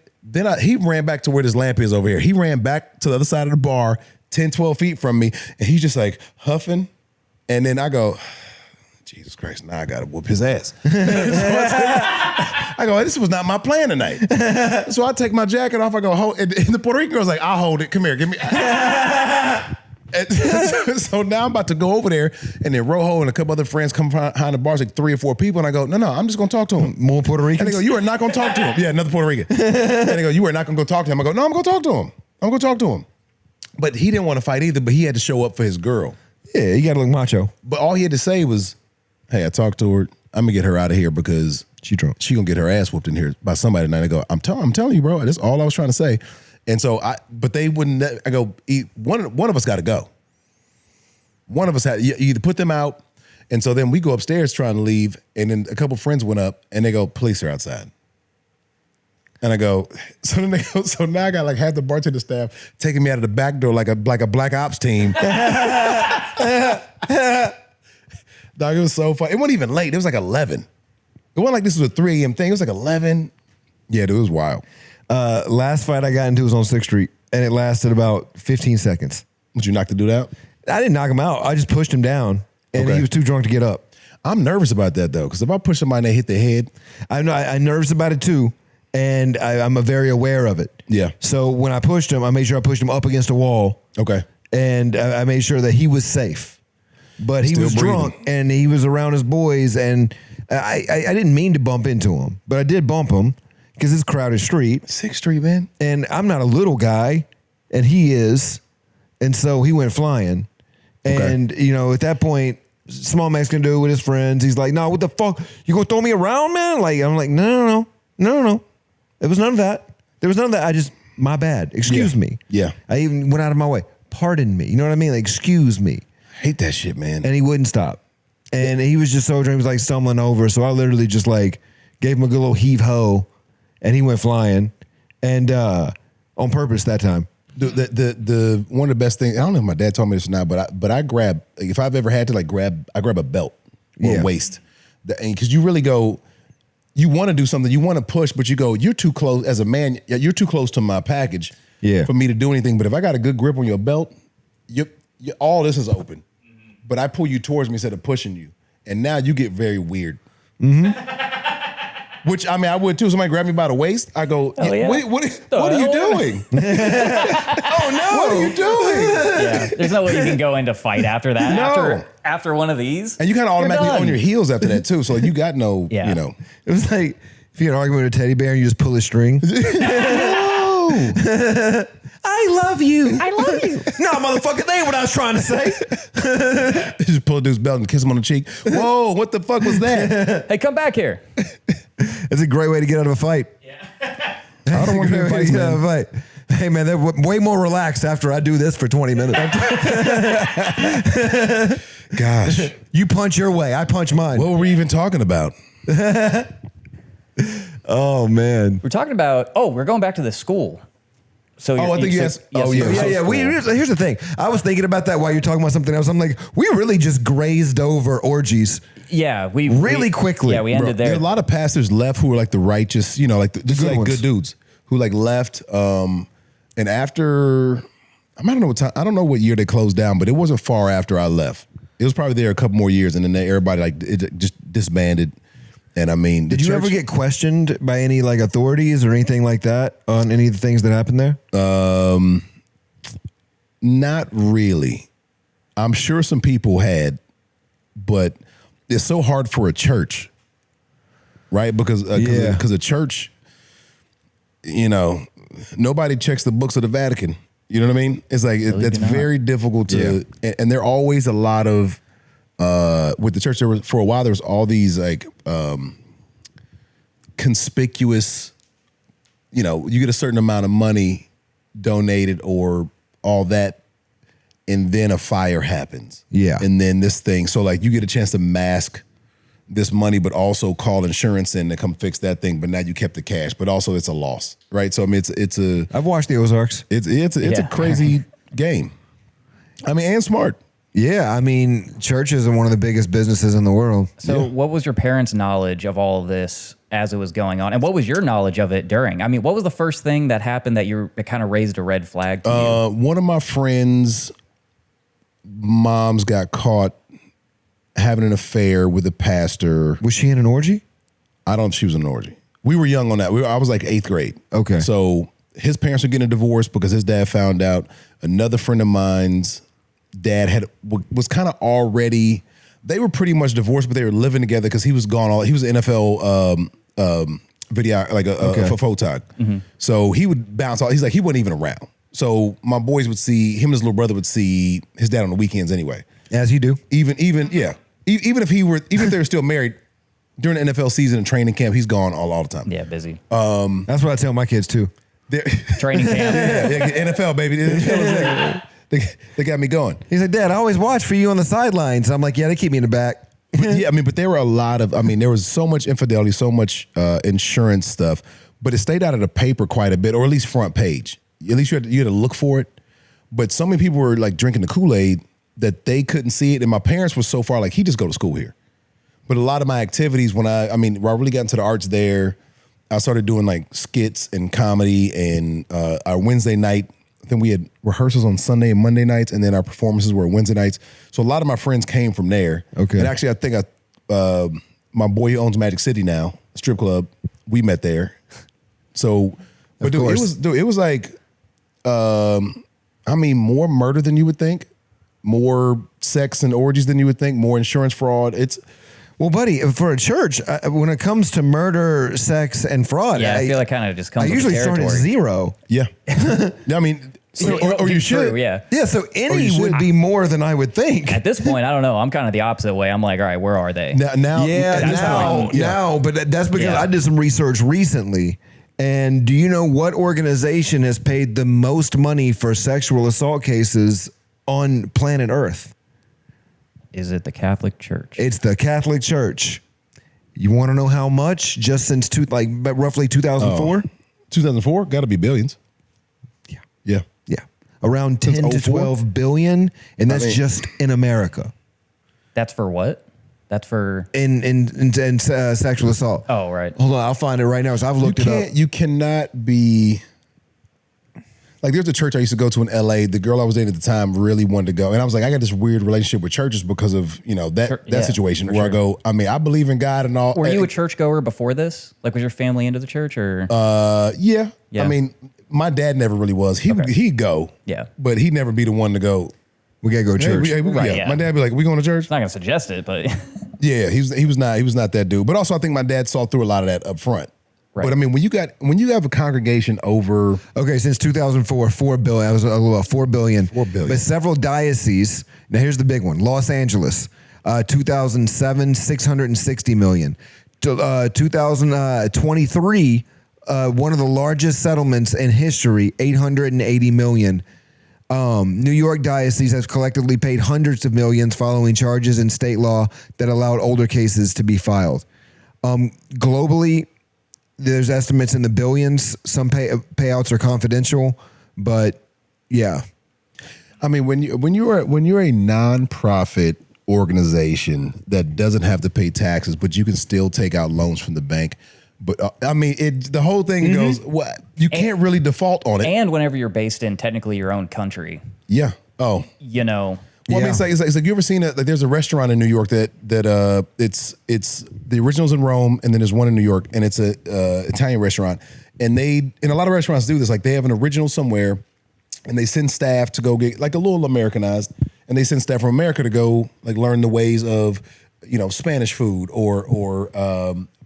he ran back to where this lamp is over here. He ran back to the other side of the bar, 10, 12 feet from me, and he's just like huffing. And then I go, Jesus Christ, now I got to whoop his ass. So I go, this was not my plan tonight. So I take my jacket off, I go, hold, and the Puerto Rican girl's like, I'll hold it, come here, give me. So now I'm about to go over there, and then Rojo and a couple other friends come behind the bar, like 3 or 4 people, and I go, no, I'm just gonna talk to him. More Puerto Ricans? And they go, you are not gonna talk to him. Yeah, another Puerto Rican. And they go, you are not gonna go talk to him. I go, no, I'm gonna talk to him. I'm gonna talk to him. But he didn't want to fight either, but he had to show up for his girl. Yeah, you gotta look macho. But all he had to say was, hey, I talked to her. I'm gonna get her out of here because she drunk. She gonna get her ass whooped in here by somebody tonight. I go, I'm telling you, bro, that's all I was trying to say. And so but they wouldn't. I go, one of us got to go. One of us had you either put them out, and so then we go upstairs trying to leave, and then a couple friends went up, and they go, police are outside. And I go, so then they go, so now I got like half the bartender staff taking me out of the back door like a black ops team. Dog, it was so fun. It wasn't even late. It was like 11. It wasn't like this was a 3 a.m. thing. It was like 11. Yeah, dude, it was wild. Last fight I got into was on 6th Street, and it lasted about 15 seconds. Did you knock the dude out? I didn't knock him out. I just pushed him down, and he was too drunk to get up. I'm nervous about that, though, because if I push somebody and they hit their head. I'm nervous about it, too, and I'm very aware of it. Yeah. So when I pushed him, I made sure I pushed him up against a wall. Okay. And I made sure that he was safe. But he Still was breathing. drunk, and he was around his boys, and I didn't mean to bump into him, but I did bump him because it's a crowded street. 6th Street, man. And I'm not a little guy, and he is. And so he went flying. Okay. And, at that point, small Mexican dude with his friends, he's like, no, what the fuck? You gonna throw me around, man? Like, I'm like, no. It was none of that. There was none of that. My bad. Excuse me. Yeah. I even went out of my way. Pardon me. You know what I mean? Like, excuse me. Hate that shit, man. And he wouldn't stop. And he was just so drunk, he was like stumbling over. So I literally just like gave him a good little heave ho, and he went flying. And on purpose that time. The one of the best things, I don't know if my dad told me this or not, but I grab, like, if I've ever had to I grab a belt or a waist. Because you really go, you want to do something, you want to push, but you go, you're too close as a man, you're too close to my package for me to do anything. But if I got a good grip on your belt, all this is open. But I pull you towards me instead of pushing you. And now you get very weird. Which, I mean, I would too. Somebody grab me by the waist. I go, what are you doing? Oh, no. What are you doing? Yeah, there's no way you can go into fight after that. No. After one of these. And you kind of automatically on your heels after that too. So you got no, It was like if you had an argument with a teddy bear and you just pull a string. No. I love you. I love you. No, motherfucker, that ain't what I was trying to say. Just pull a dude's belt and kiss him on the cheek. Whoa, what the fuck was that? Hey, come back here. It's a great way to get out of a fight. Yeah. I don't want to get out of a fight. Hey, man, they're way more relaxed after I do this for 20 minutes. Gosh. You punch your way. I punch mine. What were we even talking about? Oh, man. We're talking about, we're going back to the school. So I think you asked. Oh, yeah. Here's the thing. I was thinking about that while you're talking about something else. I'm like, we really just grazed over orgies. Yeah, we quickly. Yeah, we ended there. There are a lot of pastors left who were like the righteous, like the good ones. good dudes who like left. And after, I don't know what time, I don't know what year they closed down, but it wasn't far after I left. It was probably there a couple more years, and then everybody it just disbanded. And I mean, did you ever get questioned by any like authorities or anything like that on any of the things that happened there? Not really. I'm sure some people had, but it's so hard for a church, right? Because a church, nobody checks the books of the Vatican. You know what I mean? It's like that's very difficult to, and there are always a lot of with the church, there was, for a while, there was all these like conspicuous, you know, you get a certain amount of money donated or all that, and then a fire happens. Yeah. And then this thing, so like you get a chance to mask this money, but also call insurance in to come fix that thing. But now you kept the cash, but also it's a loss, right? So I mean, it's a. I've watched the Ozarks. It's a crazy game. I mean, and smart. Yeah, I mean, churches are one of the biggest businesses in the world. So what was your parents' knowledge of all of this as it was going on? And what was your knowledge of it during? I mean, what was the first thing that happened that it kind of raised a red flag to you? One of my friends' moms got caught having an affair with a pastor. Was she in an orgy? I don't know if she was in an orgy. We were young on that. I was like 8th grade. Okay. So his parents were getting a divorce because his dad found out. Another friend of mine's dad was kind of already, they were pretty much divorced, but they were living together because he was gone. He was an NFL video, like a photog. Mm-hmm. So he would bounce off. He's like, he wasn't even around. So my boys would see, him and his little brother would see his dad on the weekends anyway. As you do. Even if they were still married during the NFL season and training camp, he's gone all the time. Yeah, busy. That's what I tell my kids too. Training camp. yeah, NFL baby. They got me going. He's like, Dad, I always watch for you on the sidelines. I'm like, yeah, they keep me in the back. But there were a lot of. I mean, there was so much infidelity, so much insurance stuff, but it stayed out of the paper quite a bit, or at least front page. At least you had to look for it. But so many people were like drinking the Kool-Aid that they couldn't see it. And my parents were so far like, he just go to school here. But a lot of my activities when I really got into the arts there, I started doing like skits and comedy, and our Wednesday night, I think we had rehearsals on Sunday and Monday nights, and then our performances were Wednesday nights. So a lot of my friends came from there. Okay. And actually I think my boy who owns Magic City now, strip club, we met there. So, but dude, it was like, more murder than you would think. More sex and orgies than you would think, more insurance fraud. Well, buddy, for a church, when it comes to murder, sex, and fraud, I feel like kind of just comes I with usually the start at territory. 0. Yeah. I mean, or you should. True, yeah. Yeah, so any would be more than I would think. At this point, I don't know. I'm kind of the opposite way. I'm like, all right, where are they? Now, but that's because I did some research recently. And do you know what organization has paid the most money for sexual assault cases on planet Earth? Is it the Catholic Church? It's the Catholic Church. You want to know how much? Just since roughly 2004? 2004? Got to be billions. Yeah. Around 10 to 12 billion. And that's just in America. That's for what? That's for in sexual assault. Oh, right. Hold on, I'll find it right now. So I've looked it up. You cannot be like, there's a church I used to go to in LA. The girl I was dating at the time really wanted to go, and I was like, I got this weird relationship with churches because of that situation where I go. I mean, I believe in God and all. Were you a churchgoer before this? Like, was your family into the church or? Yeah. I mean, my dad never really was. He'd go. Yeah. But he'd never be the one to go. We gotta go to church. My dad be like, "We going to church?" I'm not gonna suggest it, but yeah, he was not that dude. But also, I think my dad saw through a lot of that up front. Right. But I mean, when you have a congregation over since 2004, 4 billion. I was a little 4 billion. 4 billion. But several dioceses. Now here's the big one: Los Angeles, 2007, 660 million. 2023, one of the largest settlements in history, 880 million. New York diocese has collectively paid hundreds of millions following charges in state law that allowed older cases to be filed. Globally, there's estimates in the billions. Some payouts are confidential, but yeah. I mean, when you're a nonprofit organization that doesn't have to pay taxes, but you can still take out loans from the bank. But I mean, the whole thing goes. What you can't really default on it. And whenever you're based in technically your own country. Yeah. Oh. You know. Well, I mean, it's like you ever seen it? Like, there's a restaurant in New York that it's the original's in Rome, and then there's one in New York, and it's a Italian restaurant. And a lot of restaurants do this. Like, they have an original somewhere, and they send staff to go get like a little Americanized, and they send staff from America to go like learn the ways of Spanish food or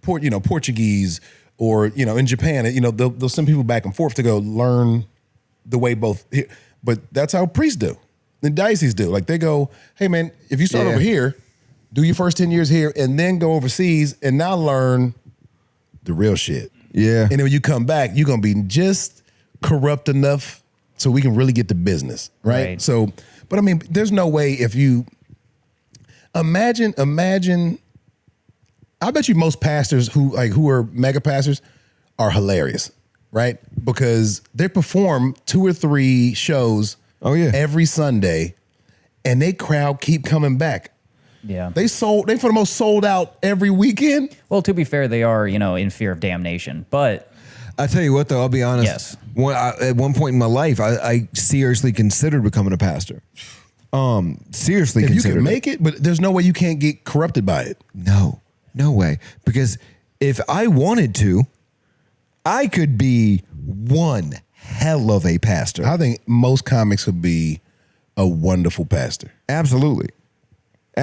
Portuguese, or in Japan, they'll send people back and forth to go learn the way both. But that's how priests do. The dioceses do. Like, they go, hey man, if you start over here, do your first 10 years here, and then go overseas and now learn the real shit. Yeah. And then when you come back, you're going to be just corrupt enough so we can really get to business, right? So, but I mean, there's no way if you imagine, I bet you most pastors who are mega pastors are hilarious, right? Because they perform 2 or 3 shows every Sunday, and they crowd keep coming back. Yeah. They for the most sold out every weekend. Well, to be fair, they are, in fear of damnation. But I tell you what, though, I'll be honest. Yes. At one point in my life, I seriously considered becoming a pastor. Seriously If you considered can make it, but there's no way you can't get corrupted by it. No way. Because if I wanted to, I could be one hell of a pastor. I think most comics would be a wonderful pastor. Absolutely.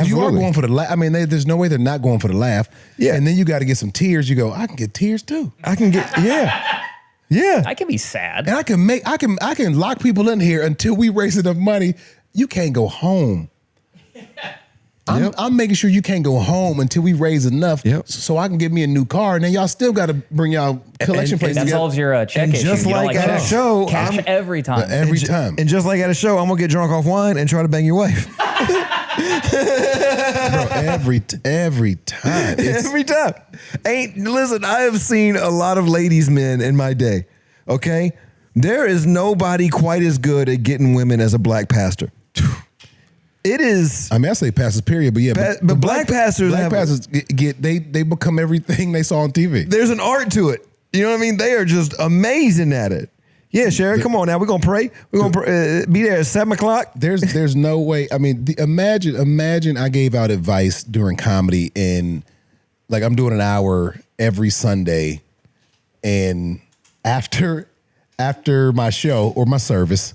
You are going for the laugh. I mean, there's no way they're not going for the laugh. Yeah. And then you got to get some tears. You go, I can get tears too. I can get, yeah. I can be sad. And I can lock people in here until we raise enough money. You can't go home. I'm making sure you can't go home until we raise enough so I can get me a new car. And then y'all still got to bring y'all collection plates That together. solves your check And issue. just You don't like at a cash. show, Cash every time. Every time. And just like at a show, I'm going to get drunk off wine and try to bang your wife. Bro, every time. Every time. Listen, I have seen a lot of ladies' men in my day. Okay? There is nobody quite as good at getting women as a black pastor. It is. I mean, I say pastors, period, but yeah. But black pastors they become everything they saw on TV. There's an art to it. You know what I mean? They are just amazing at it. Yeah, Sherry, come on now. We're gonna pray. We're gonna be there at 7:00. There's no way. I mean, imagine I gave out advice during comedy, and like I'm doing an hour every Sunday, and after my show or my service,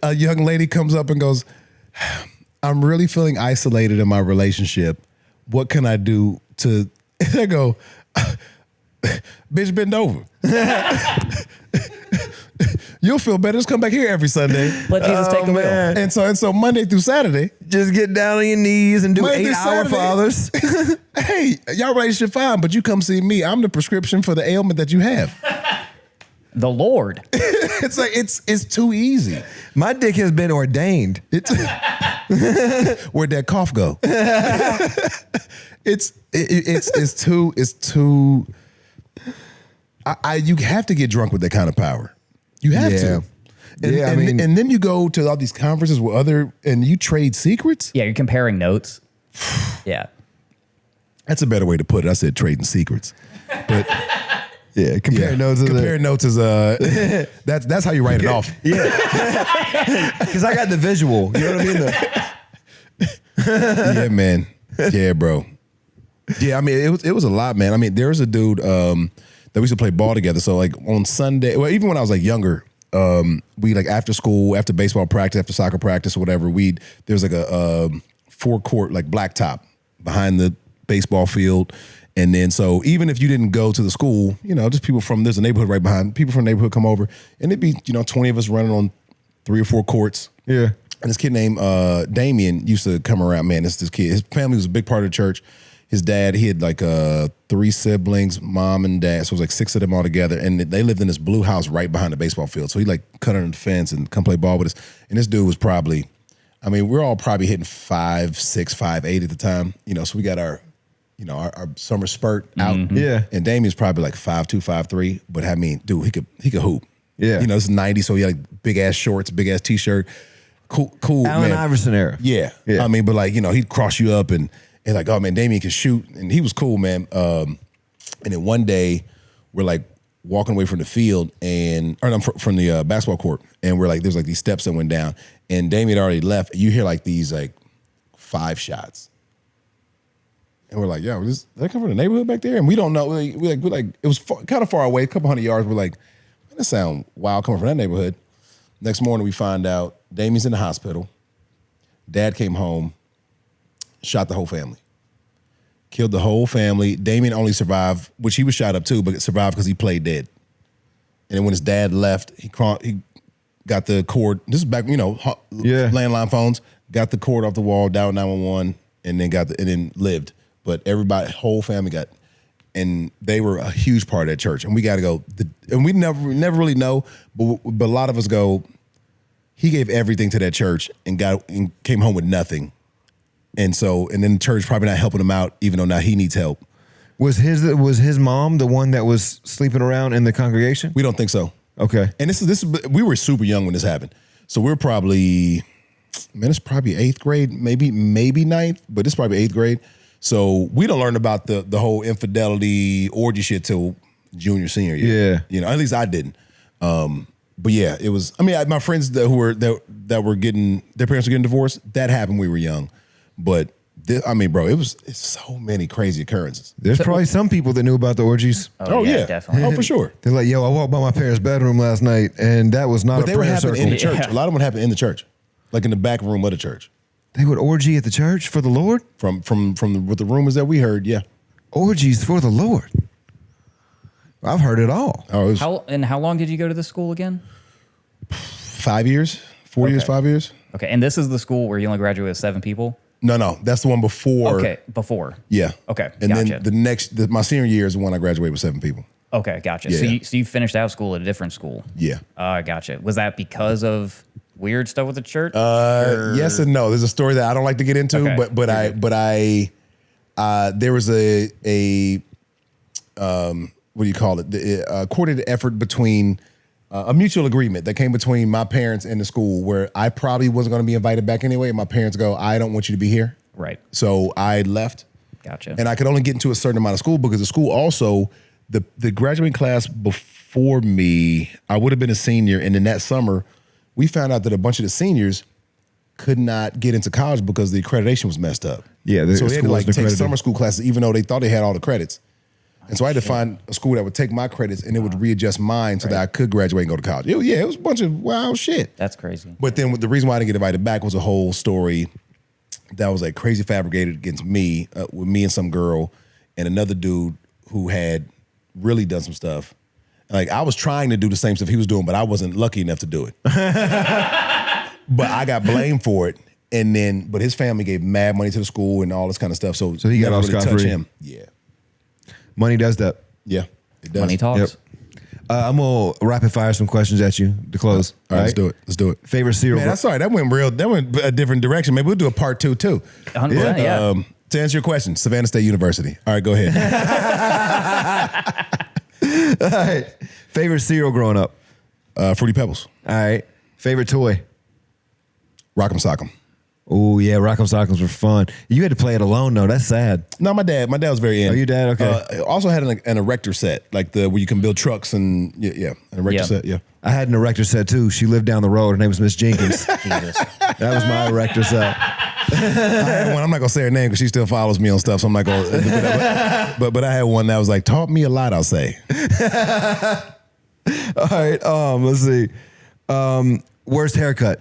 a young lady comes up and goes, "I'm really feeling isolated in my relationship. What can I do to?" And I go, "Bitch, bend over. You'll feel better. Just come back here every Sunday. Let Jesus take the wheel." And so Monday through Saturday, Just get down on your knees and do Monday 8 through hour Saturday. fathers. hey, y'all relationship fine, but you come see me. I'm the prescription for the ailment that you have. The Lord. It's like it's too easy. My dick has been ordained. It's where'd that cough go? It's too. You have to get drunk with that kind of power. You have to. And then you go to all these conferences and you trade secrets. Yeah, you're comparing notes. Yeah. That's a better way to put it. I said trading secrets, but Yeah, compare notes. Compare notes is that's how you write it off. Yeah, because I got the visual. You know what I mean? Yeah, man. Yeah, bro. Yeah, I mean it was a lot, man. I mean, there was a dude that we used to play ball together. So like on Sunday, well, even when I was like younger, we like after school, after baseball practice, after soccer practice, or whatever, there was like a 4-court like blacktop behind the baseball field. And then so even if you didn't go to the school, you know, just people from, there's a neighborhood right behind, people from the neighborhood come over, and it'd be, 20 of us running on 3 or 4 courts. Yeah. And this kid named Damien used to come around, man. This kid, his family was a big part of the church. His dad, he had like 3 siblings, mom and dad. So it was like 6 of them all together. And they lived in this blue house right behind the baseball field. So he like cut under the fence and come play ball with us. And this dude was probably, we're all probably hitting 5'6", 5'8" at the time. So we got our summer spurt out. Mm-hmm. Yeah. And Damien's probably like 5'2", 5'3". But dude, he could hoop. Yeah. This is 90, so he had like big ass shorts, big ass t-shirt. Cool, Allen man. Iverson era. Yeah. Yeah. But like, he'd cross you up and like, oh man, Damien can shoot. And he was cool, man. And then one day we're like walking away from the field from the basketball court. And we're like, there's like these steps that went down and Damien had already left. And you hear like these like 5 shots. And we're like, yo, does that come from the neighborhood back there? And we don't know. We like it was kind of far away, a couple hundred yards. We're like, that sound wild coming from that neighborhood. Next morning we find out Damien's in the hospital. Dad came home, shot the whole family. Killed the whole family. Damien only survived, which he was shot up too, but survived because he played dead. And then when his dad left, he got the cord. This is back, landline phones. got the cord off the wall, dialed 911, and then lived. But everybody, whole family got, and they were a huge part of that church. And we got to go, and we never really know, but a lot of us go, he gave everything to that church and came home with nothing. And then the church probably not helping him out, even though now he needs help. Was his mom the one that was sleeping around in the congregation? We don't think so. Okay. And we were super young when this happened. So we're probably, it's probably 8th grade, maybe 9th, but it's probably 8th grade. So we don't learn about the whole infidelity orgy shit till junior, senior year. Yeah. At least I didn't. But yeah, it was, my friends that were getting, their parents were getting divorced, that happened when we were young. But it's so many crazy occurrences. There's probably some people that knew about the orgies. Oh yeah, definitely. Oh, for sure. They're like, yo, I walked by my parents' bedroom last night, and that was not But a they were prayer happening circle. in the church. A lot of them would happen in the church, like in the back room of the church. They would orgy at the church for the Lord? With the rumors that we heard, yeah. Orgies for the Lord. I've heard it all. Oh, it was How long did you go to the school again? 5 years, 4 years, 5 years. Okay, and this is the school where you only graduated with 7 people? No, that's the one before. Okay, before. Yeah. Okay, And gotcha. then my senior year is the one I graduated with 7 people. Okay, gotcha. Yeah. So you finished out of school at a different school? Yeah. Gotcha. Was that because of weird stuff with the church? Yes and no. There's a story that I don't like to get into, Okay. but there was a what do you call it? The coordinated effort between a mutual agreement that came between my parents and the school, where I probably wasn't going to be invited back anyway. And my parents go, I don't want you to be here. Right. So I left. Gotcha. And I could only get into a certain amount of school because the school also, the graduating class before me, I would have been a senior. And in that summer, we found out that a bunch of the seniors could not get into college because the accreditation was messed up. Yeah, so they had to school wasn't take accredited. summer school classes, even though they thought they had all the credits. And so I had to find a school that would take my credits and it would readjust mine so that I could graduate and go to college. It was a bunch of wild shit. That's crazy. But then the reason why I didn't get invited back was a whole story that was like crazy fabricated against me, with me and some girl and another dude who had really done some stuff. Like I was trying to do the same stuff he was doing, but I wasn't lucky enough to do it. But I got blamed for it. But his family gave mad money to the school and all this kind of stuff. So he got never off really touched scot-free. him. Yeah. Money does that. Yeah. It does. Money talks. Yep. I'm going to rapid fire some questions at you to close. All right, let's do it. Let's do it. Favorite cereal? Man, I'm sorry. That went a different direction. Maybe we'll do a part 2 too. 100%, yeah. To answer your question, Savannah State University. All right, go ahead. All right. Favorite cereal growing up? Fruity Pebbles. All right. Favorite toy? Rock'em Sock'em. Oh, yeah. Rock'em Sock'ems were fun. You had to play it alone, though. That's sad. No, my dad was very in. Oh, your dad? Okay. Also had an erector set, like where you can build trucks and an erector set. Yeah. I had an erector set, too. She lived down the road. Her name was Miss Jenkins. Jesus. That was my erector set. I had one. I'm not gonna say her name because she still follows me on stuff, so I'm not gonna. But I had one that was like taught me a lot. I'll say. All right. Let's see. Worst haircut?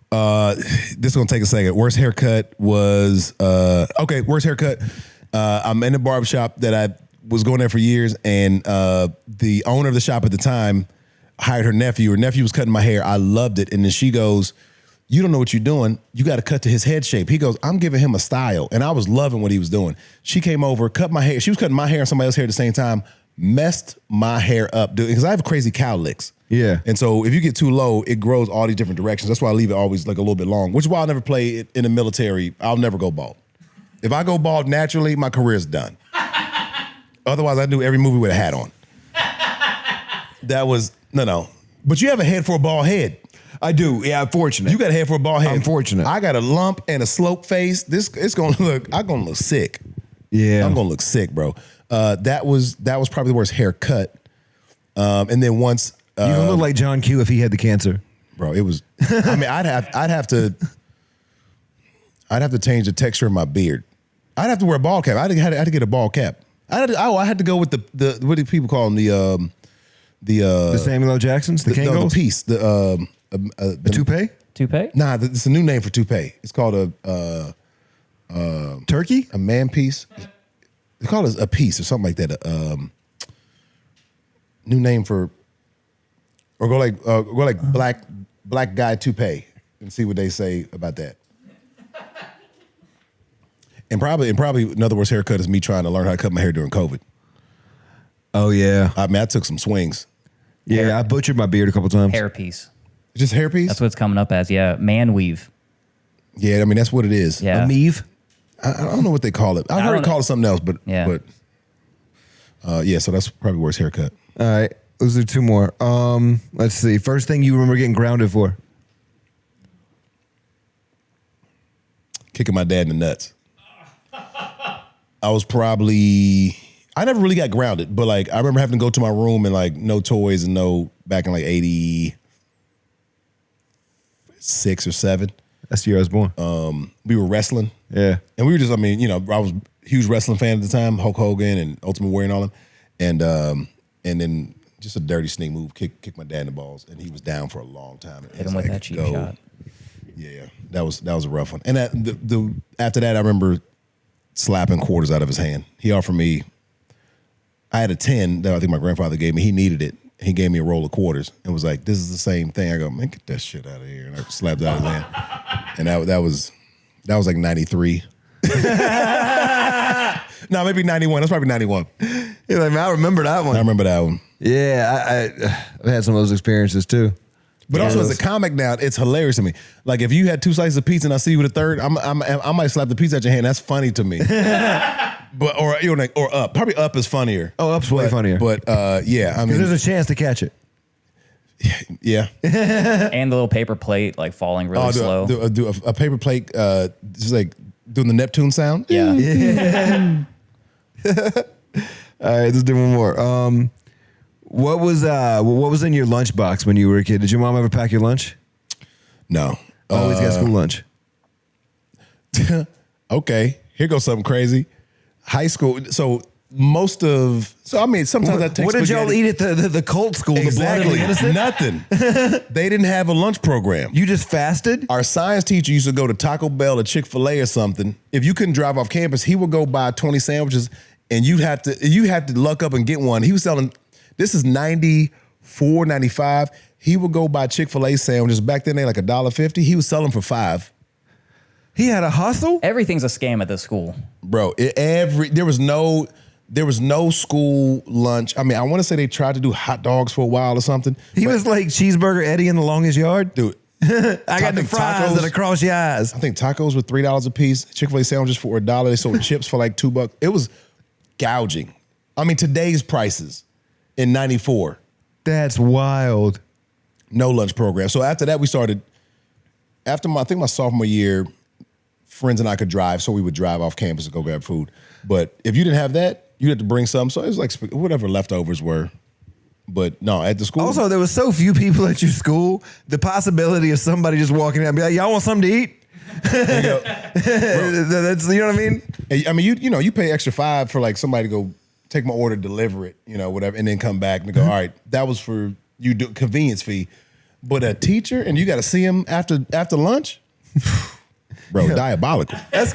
This is gonna take a second. Worst haircut was worst haircut. I'm in a barbershop that I was going there for years, and the owner of the shop at the time hired her nephew. Her nephew was cutting my hair. I loved it, and then she goes, "You don't know what you're doing. You got to cut to his head shape." He goes, "I'm giving him a style," and I was loving what he was doing. She came over, cut my hair. She was cutting my hair and somebody else's hair at the same time. Messed my hair up, dude, because I have crazy cowlicks. Yeah. And so if you get too low, it grows all these different directions. That's why I leave it always like a little bit long, which is why I'll never play it in the military. I'll never go bald. If I go bald naturally, my career's done. Otherwise, I do every movie with a hat on. That was, no. But you have a head for a bald head. I do. Yeah, I'm fortunate. You got a head for a bald head. I'm fortunate. I got a lump and a slope face. I'm gonna look sick. Yeah. I'm gonna look sick, bro. That was probably the worst haircut. And then once you don't look like John Q if he had the cancer. bro, it was. I mean, I'd have to change the texture of my beard. I'd have to wear a ball cap. I had to get a ball cap. I had to go with the what do people call them? The Samuel L. Jacksons, the Kangos? the piece, A toupee? Toupee? Nah, it's a new name for toupee. It's called Turkey? a man piece. They call it a piece or something like that. New name for, or go like black guy toupee. and see what they say about that. And probably another worst haircut is me trying to learn how to cut my hair during COVID. Oh yeah. I mean, I took some swings. Yeah, I butchered my beard a couple times. Hairpiece. Just hairpiece? That's what it's coming up as. Yeah, man weave. Yeah, I mean, that's what it is. Yeah. A meave? I don't know what they call it. I've heard it called something else, but Yeah. yeah, so that's probably worst haircut. All right. Let's do two more. Let's see. First thing you remember getting grounded for? Kicking my dad in the nuts. I was probably, I never really got grounded, but like I remember having to go to my room and like no toys and back in like 86 or 7. That's the year I was born. We were wrestling. Yeah. And we were just, I mean, you know, I was a huge wrestling fan at the time, Hulk Hogan and Ultimate Warrior and all them. And then just a dirty sneak move, kick my dad in the balls, and he was down for a long time. Hit him with that cheap shot. Yeah, that was a rough one. And after that, I remember slapping quarters out of his hand. He offered me, I had a 10 that I think my grandfather gave me. He needed it. He gave me a roll of quarters and was like, "This is the same thing." I go, "Man, get that shit out of here!" And I slapped it out of his hand. And that was like 93. No, maybe 91. That's probably 91. You're like, man, I remember that one. I remember that one. Yeah, I've had some of those experiences too. But also as a comic now, it's hilarious to me. Like if you had 2 slices of pizza and I see you with a third, I might slap the pizza out your hand. That's funny to me. But or up. Probably up is funnier. Oh, up's way funnier. But yeah, I mean, there's a chance to catch it. Yeah. And the little paper plate like falling really slow. Do a paper plate, just like doing the Neptune sound. Yeah. All right, let's do one more. What was in your lunchbox when you were a kid? Did your mom ever pack your lunch? No. Always got school lunch. Okay, here goes something crazy. High school. So I mean, sometimes I take What did y'all eat at the cult school? Exactly. The blood and the innocent? Nothing. They didn't have a lunch program. You just fasted? Our science teacher used to go to Taco Bell or Chick-fil-A or something. If you couldn't drive off campus, he would go buy 20 sandwiches and you have to luck up and get one. He was selling, this is 94, 95. He would go buy Chick-fil-A sandwiches. Back then they like $1.50. He was selling for $5. He had a hustle? Everything's a scam at this school. Bro, there was no school lunch. I mean, I want to say they tried to do hot dogs for a while or something. He was like Cheeseburger Eddie in the longest yard? Dude. I got the fries that across your eyes. I think tacos were $3 a piece. Chick-fil-A sandwiches for $1. They sold chips for like $2. It was gouging. I mean, today's prices in 94. That's wild. No lunch program. So after that, we started, I think my sophomore year, friends and I could drive, so we would drive off campus and go grab food. But if you didn't have that, you had to bring some. So it was like whatever leftovers were. But no, at the school. Also, there was so few people at your school, the possibility of somebody just walking in and be like, y'all want something to eat? You know, That's, you know what I mean? I mean, you pay extra $5 for like somebody to go take my order, deliver it, whatever, and then come back and go, all right, that was for you do convenience fee. But a teacher and you got to see him after lunch? Bro, diabolical. That's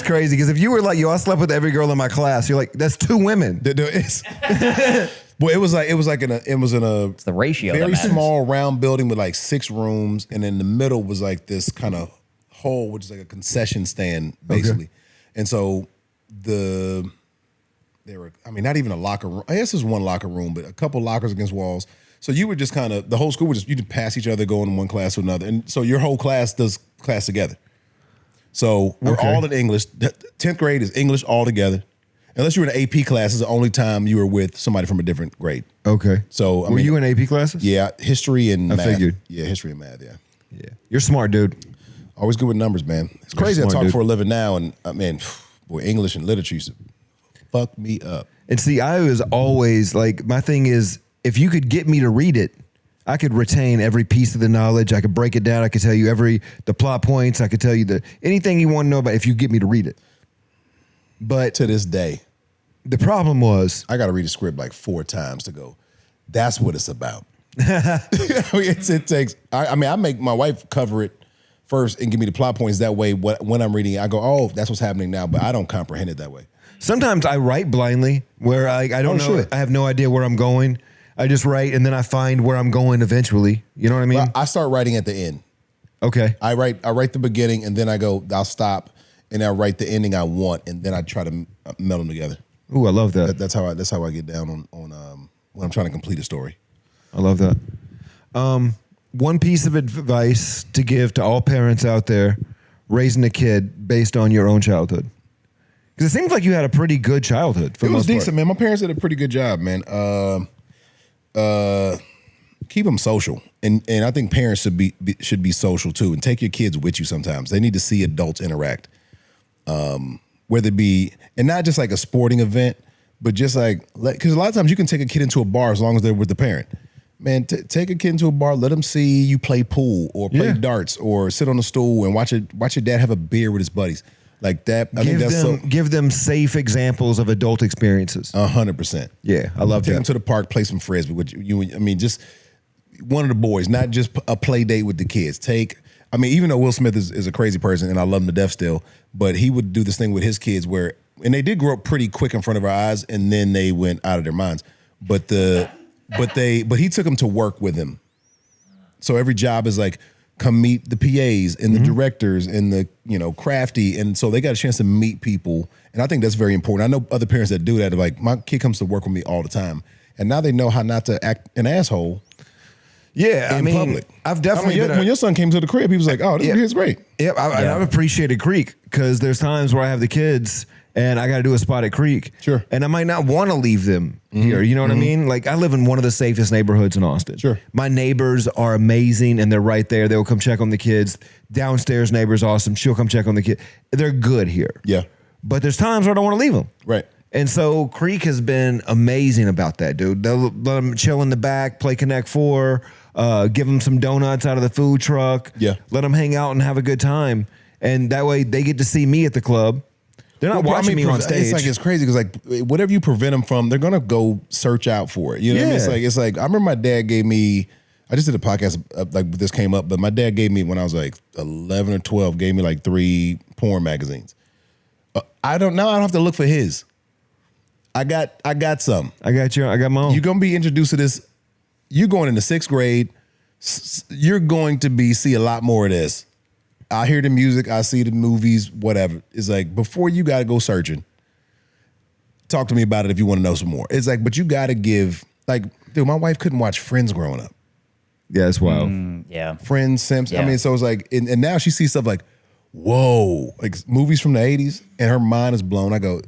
crazy because if you were like, yo, I slept with every girl in my class, you're like, that's 2 women. Well, it was in a It's the ratio. very that matters. small round building with like 6 rooms, and in the middle was like this kind of hole, which is like a concession stand, basically. Okay. And so there were, I mean, not even a locker room. I guess there's one locker room, but a couple lockers against walls. So you were just kind of, the whole school would you'd pass each other, go in one class to another. And so your whole class does class together. So we're all in English. 10th grade is English all together. Unless you were in an AP class, it's the only time you were with somebody from a different grade. Okay. So were you in AP classes? Yeah, history and math. I figured. Yeah, history and math, yeah. Yeah. You're smart, dude. Always good with numbers, man. It's crazy I talk for a living now, and I mean, boy, English and literature used to fuck me up. And see, I was always like, my thing is, if you could get me to read it, I could retain every piece of the knowledge. I could break it down. I could tell you the plot points. I could tell you anything you want to know about if you get me to read it. But to this day, the problem was I got to read a script like 4 times to go, that's what it's about. It takes, I make my wife cover it first and give me the plot points. That way, when I'm reading it, I go, oh, that's what's happening now. But I don't comprehend it that way. Sometimes I write blindly where I don't know. Sure. I have no idea where I'm going. I just write and then I find where I'm going eventually. You know what I mean? Well, I start writing at the end. Okay. I write the beginning, and then I'll stop, and I'll write the ending I want, and then I try to meld them together. Ooh, I love that. That's how I get down on when I'm trying to complete a story. I love that. One piece of advice to give to all parents out there raising a kid based on your own childhood. Because it seems like you had a pretty good childhood for the most part. It was decent, man. My parents did a pretty good job, man. Keep them social, and I think parents should be social too, and take your kids with you sometimes. They need to see adults interact, whether it be, and not just like a sporting event, but just like, because a lot of times you can take a kid into a bar as long as they're with the parent. Man, take a kid into a bar, let them see you play pool or play darts or sit on a stool and watch your dad have a beer with his buddies. Like that, Give them safe examples of adult experiences. 100%. Yeah, I love that. Take them to the park, play some frisbee with you. I mean, just one of the boys, not just a play date with the kids. Even though Will Smith is a crazy person and I love him to death still, but he would do this thing with his kids and they did grow up pretty quick in front of our eyes, and then they went out of their minds. But he took them to work with him. So every job is like, come meet the PAs and the directors and the, crafty. And so they got a chance to meet people. And I think that's very important. I know other parents that do that. Like, my kid comes to work with me all the time. And now they know how not to act an asshole. Yeah, in public. I've definitely when your son came to the crib, he was like, "Oh, this is great." Yep, I've appreciated Creek because there's times where I have the kids and I got to do a spot at Creek. Sure. And I might not want to leave them here. You know what I mean? Like, I live in one of the safest neighborhoods in Austin. Sure. My neighbors are amazing and they're right there. They'll come check on the kids. Downstairs neighbor's awesome. She'll come check on the kid. They're good here. Yeah. But there's times where I don't want to leave them. Right. And so Creek has been amazing about that, dude. They'll let them chill in the back, play Connect 4, give them some donuts out of the food truck. Yeah. Let them hang out and have a good time. And that way they get to see me at the club. They're not watching me on stage. It's crazy because whatever you prevent them from, they're gonna go search out for it. You know what I mean? It's like I remember my dad gave me. I just did a podcast like this came up, but my dad gave me when I was like 11 or 12. Gave me like 3 porn magazines. I don't have to look for his. I got some. I got my own. You're gonna be introduced to this. You're going into 6th grade. You're going to see a lot more of this. I hear the music, I see the movies, whatever. It's like, before you got to go searching, talk to me about it if you want to know some more. It's like, but you got to give, like, dude, my wife couldn't watch Friends growing up. Yeah, it's wild. Yeah. Friends, Simpsons. Yeah. I mean, so it's like, and now she sees stuff like, whoa, like movies from the 80s, and her mind is blown. I go,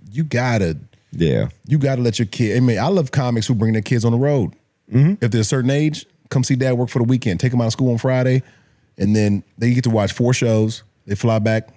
you got to let your kid, I mean, I love comics who bring their kids on the road. Mm-hmm. If they're a certain age, come see dad work for the weekend, take them out of school on Friday. And then they get to watch 4 shows. They fly back.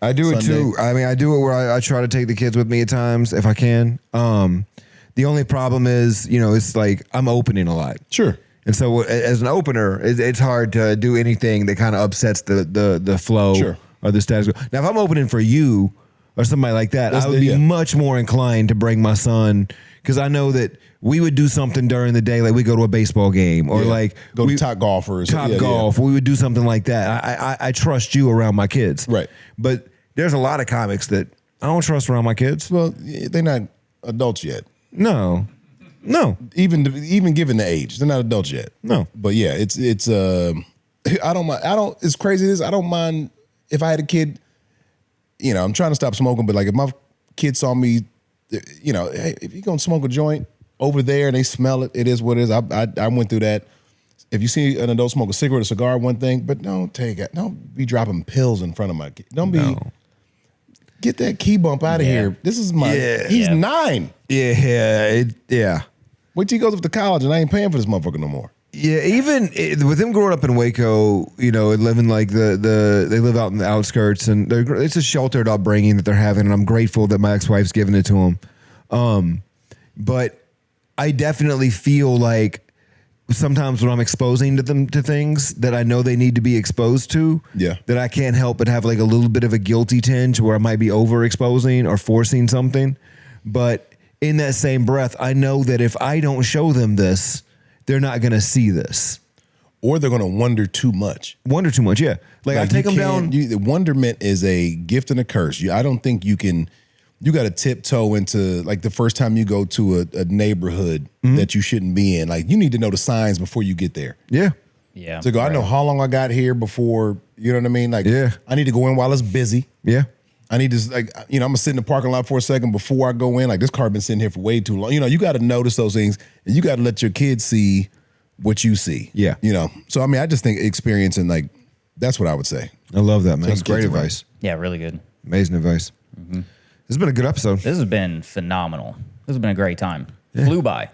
I do it too. I mean, I do it where I try to take the kids with me at times if I can. The only problem is, it's like I'm opening a lot. Sure. And so as an opener, it's hard to do anything that kind of upsets the flow or the status quo. Now, if I'm opening for you or somebody like that, I would be much more inclined to bring my son because I know that we would do something during the day, like we go to a baseball game or like go to Top Golfers. Top Golf. We would do something like that. I trust you around my kids. Right. But there's a lot of comics that I don't trust around my kids. Well, they're not adults yet. No. Even given the age, they're not adults yet. No. But yeah, it's I don't mind. As crazy as I don't mind if I had a kid. I'm trying to stop smoking, but like if my kid saw me, hey, if you're gonna smoke a joint over there and they smell it, it is what it is. I went through that. If you see an adult smoke a cigarette or cigar, one thing, but don't be dropping pills in front of my kid. Get that key bump out of here. This is he's 9. Yeah. Wait till he goes up to college and I ain't paying for this motherfucker no more. Yeah, even with him growing up in Waco, and living like they live out in the outskirts, and it's a sheltered upbringing that they're having, and I'm grateful that my ex-wife's giving it to him. But I definitely feel like sometimes when I'm exposing them to things that I know they need to be exposed to, that I can't help but have like a little bit of a guilty tinge where I might be overexposing or forcing something. But in that same breath, I know that if I don't show them this, they're not going to see this. Or they're going to wonder too much. Yeah. Like I take them down. Wonderment is a gift and a curse. I don't think you can. You got to tiptoe into like the first time you go to a neighborhood that you shouldn't be in. Like you need to know the signs before you get there. Yeah. Yeah. To go, I know how long I got here before, you know what I mean? Like, Yeah. I need to go in while it's busy. Yeah. I need to, like, I'm going to sit in the parking lot for a second before I go in. Like, this car been sitting here for way too long. You got to notice those things, and you got to let your kids see what you see. Yeah. So, I mean, I just think experiencing, like, that's what I would say. I love that, man. That's Take great kids around. advice. Yeah, really good. Amazing advice. This has been a good episode. This has been phenomenal. This has been a great time. Flew by.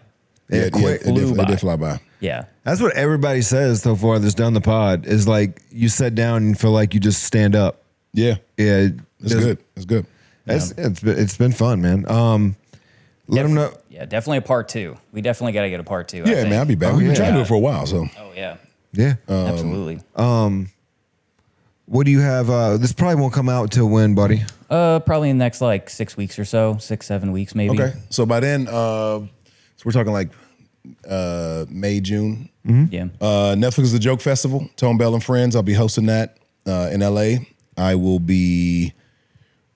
Yeah, quick. It Flew by. did fly by. Yeah. That's what everybody says so far that's done the pod is like you sit down and feel like you just stand up. Yeah. Yeah. It's good. It's good. It's been fun, man. Let them know. Yeah, definitely a part 2. We definitely got to get a part 2. I Yeah, think. man, I'll be back. Oh, We've been yeah. trying to do it for a while, so. Oh, yeah. Yeah. Absolutely. What do you have? This probably won't come out till when, buddy? Probably in the next like 6 weeks or so, 6-7 weeks maybe. Okay. So by then, so we're talking like May, June. Yeah. Netflix The Joke Festival, Tone Bell and Friends. I'll be hosting that in LA. I will be,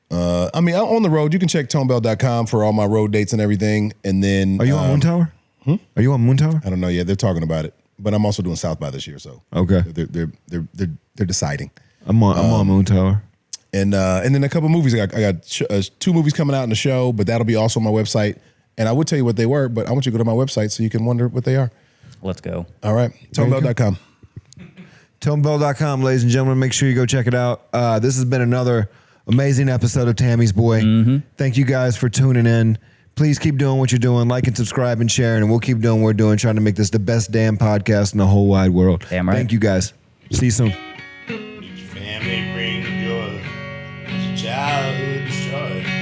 on the road. You can check tonebell.com for all my road dates and everything. And then. Are you on Moon Tower? Are you on Moon Tower? I don't know yet. They're talking about it. But I'm also doing South by this year, so. Okay. They're deciding. I'm on Moon Tower. And then a couple movies. I got 2 movies coming out in the show, but that'll be also on my website. And I would tell you what they were, but I want you to go to my website so you can wonder what they are. Let's go. All right. Tonebell.com. Tonebell.com, ladies and gentlemen. Make sure you go check it out. This has been another amazing episode of Tammy's Boy. Thank you guys for tuning in. Please keep doing what you're doing. Like and subscribe and share, and we'll keep doing what we're doing, trying to make this the best damn podcast in the whole wide world. Damn right. Thank you guys. See you soon. Each family brings joy as a childhood destroyed.